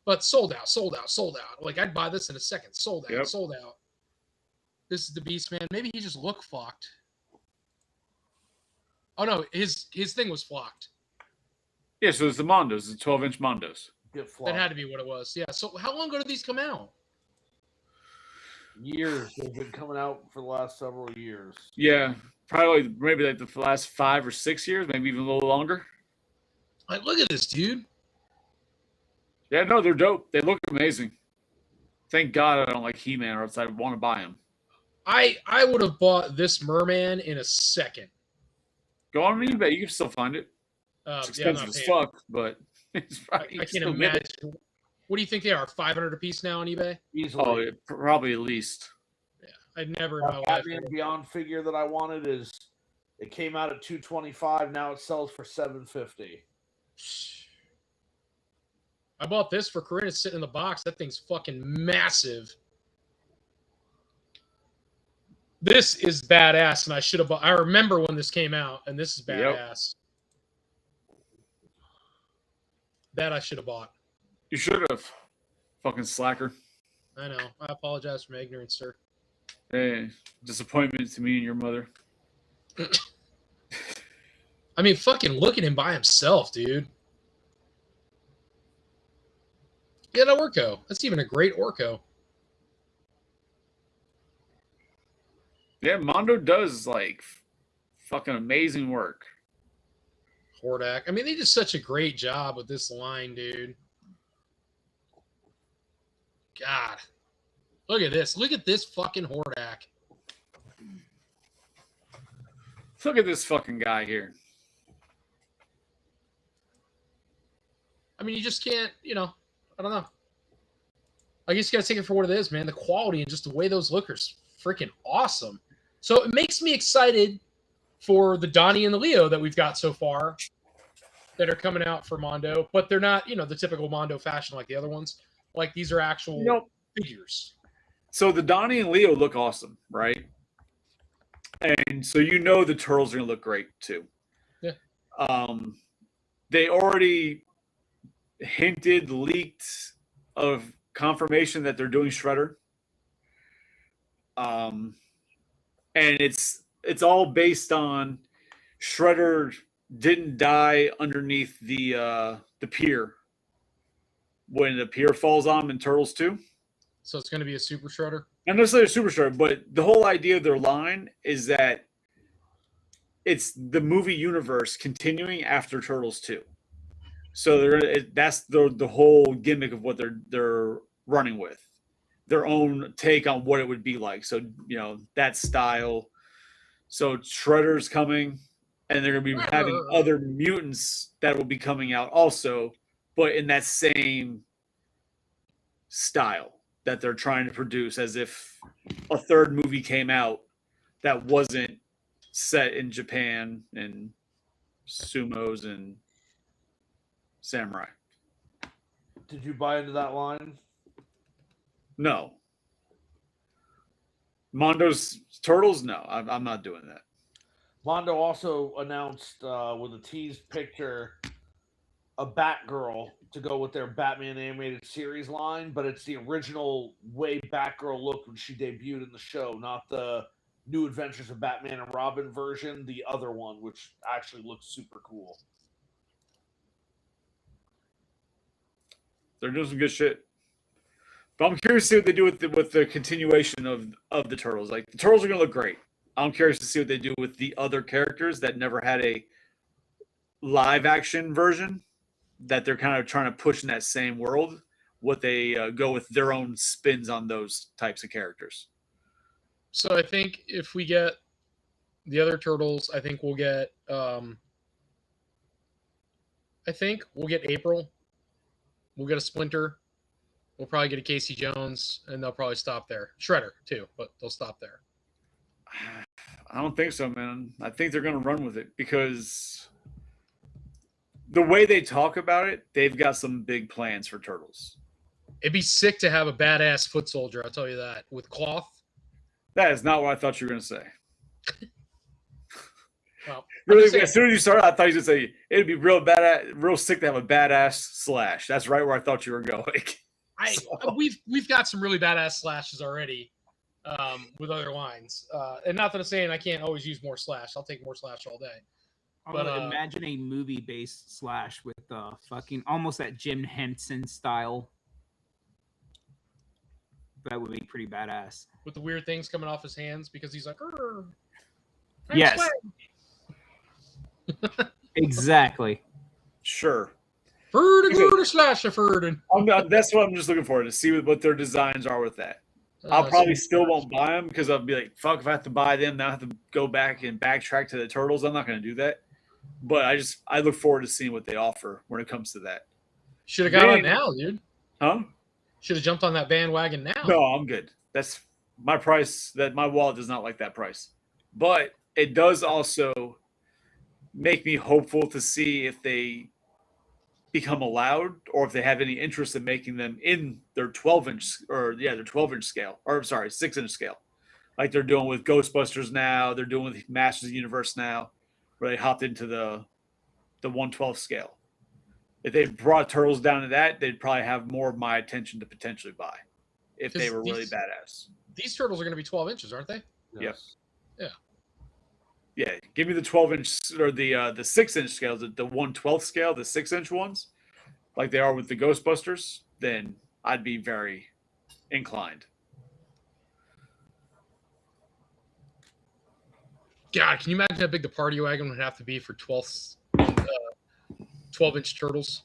S2: but sold out. Like I'd buy this in a second. Sold out. This is the Beastman. Maybe he just looked flocked. Oh no, his thing was flocked.
S3: Yeah, so it's the Mondos, the 12-inch Mondos.
S2: That had to be what it was. Yeah. So how long ago did these come out?
S4: Years. They've been coming out for the last several years.
S3: Yeah, probably maybe like the last 5 or 6 years, maybe even a little longer.
S2: Like, look at this, dude.
S3: Yeah, no, they're dope. They look amazing. Thank God I don't like He-Man, or else I want to buy him.
S2: I would have bought this Merman in a second.
S3: Go on eBay. You can still find it. It's expensive as fuck, but it's probably,
S2: I can't imagine. What do you think they are? 500 a piece now on eBay?
S4: Easily.
S3: Oh, probably at least.
S2: Yeah, I'd never in my life.
S4: Batman Beyond figure that I wanted it came out at $225. Now it sells for $750.
S2: I bought this for Corinne. It's sitting in the box. That thing's fucking massive. This is badass, and I should have bought. I remember when this came out, and this is badass. Yep. That I should have bought.
S3: You should have. Fucking slacker.
S2: I know. I apologize for my ignorance, sir.
S3: Hey, disappointment to me and your mother.
S2: I mean, fucking look at him by himself, dude. Yeah, that Orko. That's even a great Orko.
S3: Yeah, Mondo does like fucking amazing work.
S2: Hordak. I mean, they did such a great job with this line, dude. God. Look at this. Look at this fucking Hordak.
S3: Look at this fucking guy here.
S2: I mean, you just can't, I don't know. I guess you got to take it for what it is, man. The quality and just the way those look are freaking awesome. So it makes me excited for the Donnie and the Leo that we've got so far that are coming out for Mondo, but they're not, the typical Mondo fashion like the other ones. Like these are actual figures.
S3: So the Donnie and Leo look awesome, right? And so the Turtles are gonna look great too.
S2: Yeah.
S3: They already leaked of confirmation that they're doing Shredder. And it's all based on Shredder didn't die underneath the pier when the pier falls on him in Turtles 2.
S2: So it's going to be a Super Shredder.
S3: Not necessarily a Super Shredder, but the whole idea of their line is that it's the movie universe continuing after Turtles 2. So that's the whole gimmick of what they're running with, their own take on what it would be like. So that style. So Shredder's coming, and they're going to be having other mutants that will be coming out also, but in that same style that they're trying to produce, as if a third movie came out that wasn't set in Japan and sumos and samurai.
S4: Did you buy into that line?
S3: No. Mondo's Turtles? No, I'm not doing that.
S4: Mondo also announced with a teased picture a Batgirl to go with their Batman animated series line, but it's the original way Batgirl looked when she debuted in the show, not the New Adventures of Batman and Robin version, the other one, which actually looks super cool.
S3: They're doing some good shit. But I'm curious to see what they do with the continuation of the Turtles. Like, the Turtles are going to look great. I'm curious to see what they do with the other characters that never had a live action version, that they're kind of trying to push in that same world, what they go with their own spins on those types of characters.
S2: So I think if we get the other Turtles, I think we'll get April. We'll get a Splinter. We'll probably get a Casey Jones, and they'll probably stop there. Shredder, too, but they'll stop there.
S3: I don't think so, man. I think they're going to run with it because the way they talk about it, they've got some big plans for Turtles.
S2: It'd be sick to have a badass foot soldier, I'll tell you that, with cloth.
S3: That is not what I thought you were going to say.
S2: Well,
S3: really, as soon as you started, I thought you were going to say it'd be real badass, real sick to have a badass Slash. That's right where I thought you were going.
S2: We've got some really badass Slashes already with other lines, and not that I'm saying I can't always use more Slash. I'll take more Slash all day.
S1: But imagine a movie-based Slash with fucking almost that Jim Henson style. That would be pretty badass.
S2: With the weird things coming off his hands because he's like,
S1: yes, exactly.
S3: Sure.
S2: Ferdin, Slash, Ferdin.
S3: That's what I'm just looking for, to see what their designs are with that. I'll probably still won't buy them because I'll be like, fuck, if I have to buy them, now I have to go back and backtrack to the Turtles. I'm not going to do that. But I look forward to seeing what they offer when it comes to that.
S2: Should have got on now, dude.
S3: Huh?
S2: Should have jumped on that bandwagon now.
S3: No, I'm good. That's my price. That my wallet does not like that price. But it does also make me hopeful to see if they become allowed or if they have any interest in making them in their 12-inch their 12-inch scale, or sorry, 6-inch scale, like they're doing with Ghostbusters now. They're doing with Masters of the Universe now, where they hopped into the 1/12 scale. If they brought Turtles down to that, they'd probably have more of my attention to potentially buy if they were really badass.
S2: These Turtles are going to be 12 inches, aren't they?
S3: Yes.
S2: Yeah.
S3: Yeah, give me the 12-inch or the 6-inch scales, the 1/12 scale, the 6-inch ones, like they are with the Ghostbusters. Then I'd be very inclined.
S2: God, can you imagine how big the party wagon would have to be for 12-inch Turtles?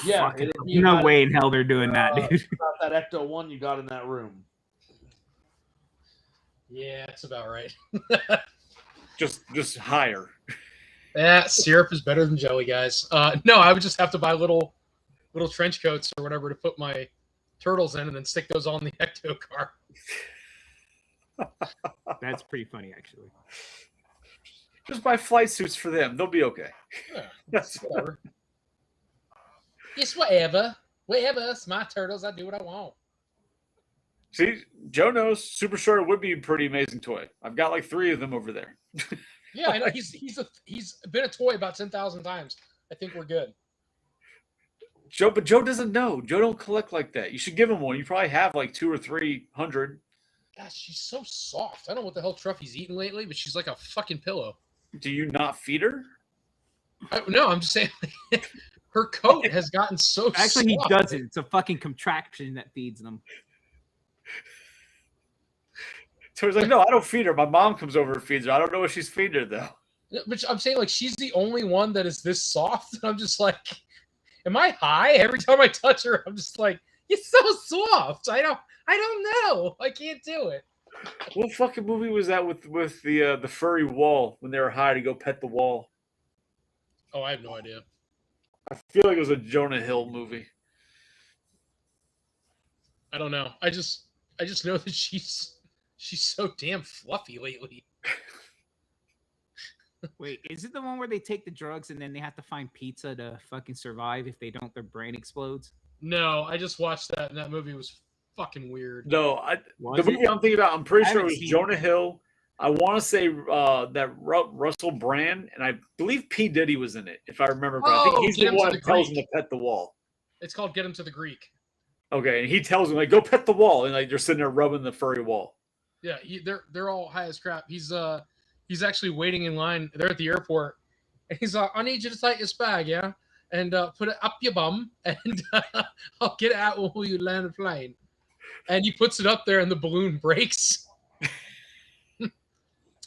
S4: Yeah,
S1: no way in hell they're doing that, dude.
S4: That Ecto-1 you got in that room.
S2: Yeah, that's about right.
S3: Just higher.
S2: Yeah, syrup is better than jelly, guys. No, I would just have to buy little trench coats or whatever to put my Turtles in and then stick those on the Ecto car.
S1: That's pretty funny, actually.
S3: Just buy flight suits for them. They'll be okay.
S2: Yeah, whatever. It's whatever. Whatever. It's my Turtles. I do what I want.
S3: See, Joe knows Super Shredder would be a pretty amazing toy. I've got like 3 of them over there.
S2: Yeah, I know. He's been a toy about 10,000 times. I think we're good.
S3: But Joe doesn't know. Joe don't collect like that. You should give him one. You probably have like 200 or 300.
S2: Gosh, she's so soft. I don't know what the hell Truffy's eaten lately, but she's like a fucking pillow.
S3: Do you not feed her?
S2: No, I'm just saying her coat has gotten so
S1: Actually,
S2: soft.
S1: he doesn't. It's a fucking contraption that feeds them.
S3: Tori's like, no, I don't feed her. My mom comes over and feeds her. I don't know what she's feeding her though.
S2: But I'm saying like she's the only one that is this soft. I'm just like, am I high? Every time I touch her, I'm just like, you're so soft. I don't know. I can't do it.
S3: What fucking movie was that with the furry wall when they were high to go pet the wall?
S2: Oh, I have no idea.
S3: I feel like it was a Jonah Hill movie.
S2: I don't know. I just know that she's so damn fluffy lately.
S1: Wait, is it the one where they take the drugs and then they have to find pizza to fucking survive? If they don't, their brain explodes.
S2: No, I just watched that, and that movie was fucking weird.
S3: No,
S1: Was
S3: the movie
S1: it?
S3: I'm thinking about, I'm pretty
S1: I
S3: sure it
S1: haven't
S3: was
S1: seen
S3: Jonah
S1: it.
S3: Hill. I want to say that Russell Brand, and I believe P. Diddy was in it, if I remember. But I think
S2: Oh,
S3: he's
S2: Get
S3: the
S2: Him to
S3: one
S2: the
S3: that tells him
S2: Greek.
S3: to pet the wall.
S2: It's called Get Him to the Greek.
S3: Okay, and he tells him like, "Go pet the wall," and like they're sitting there rubbing the furry wall.
S2: Yeah, they're all high as crap. He's actually waiting in line. They're at the airport, and he's like, "I need you to take this bag, yeah, and put it up your bum, and I'll get it out when you land the plane." And he puts it up there, and the balloon breaks.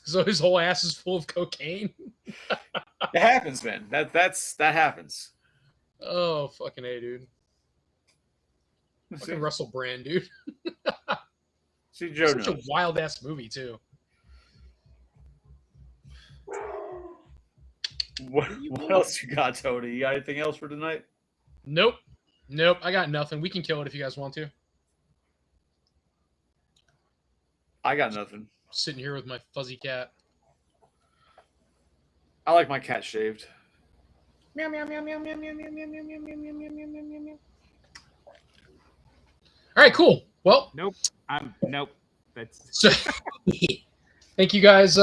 S2: So his whole ass is full of cocaine.
S3: It happens, man. That happens.
S2: Oh, fucking A, dude. Fucking Russell Brand, dude.
S3: See, Joe
S2: Such a
S3: knows.
S2: wild ass movie, too.
S3: What else you got, Tony? You got anything else for tonight?
S2: Nope. I got nothing. We can kill it if you guys want to.
S3: I got nothing.
S2: Sitting here with my fuzzy cat.
S3: I like my cat shaved.
S2: Meow, meow, meow, meow, meow, meow, meow, meow, meow, meow, meow, meow, meow, meow, meow, meow. All right, cool. Well,
S1: Nope. Nope. That's
S2: so thank you guys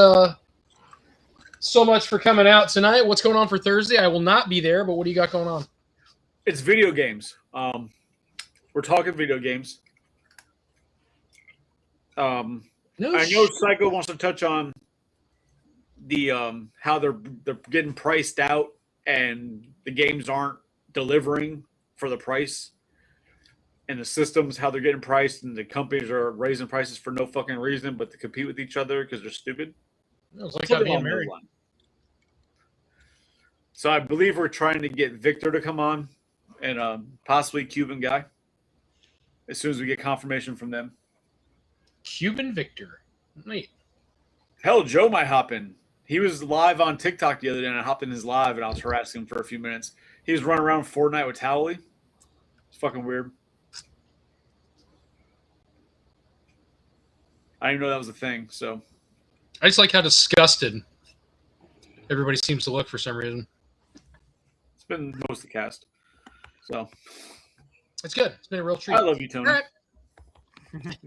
S2: so much for coming out tonight. What's going on for Thursday? I will not be there, but what do you got going on?
S3: It's video games. We're talking video games. I know Psycho wants to touch on the how they're getting priced out and the games aren't delivering for the price, and the systems how they're getting priced, and the companies are raising prices for no fucking reason but to compete with each other because they're stupid.
S2: It was like
S3: Something
S2: being
S3: along those
S2: married.
S3: lines. So I believe we're trying to get Victor to come on, and possibly Cuban guy, as soon as we get confirmation from them.
S2: Cuban Victor. Wait.
S3: Hell, Joe might hop in. He was live on TikTok the other day, and I hopped in his live, and I was harassing him for a few minutes. He was running around Fortnite with Towley. It's fucking weird. I didn't even know that was a thing. So
S2: I just like how disgusted everybody seems to look for some reason.
S3: it's been most of the cast. So
S2: It's good. It's been a real treat.
S3: I love you, Tony.
S2: All right.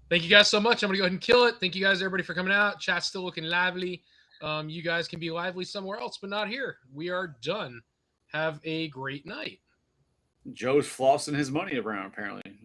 S2: Thank you guys so much. I'm going to go ahead and kill it. Thank you guys, everybody, for coming out. Chat's still looking lively. You guys can be lively somewhere else, but not here. We are done. Have a great night.
S3: Joe's flossing his money around, apparently.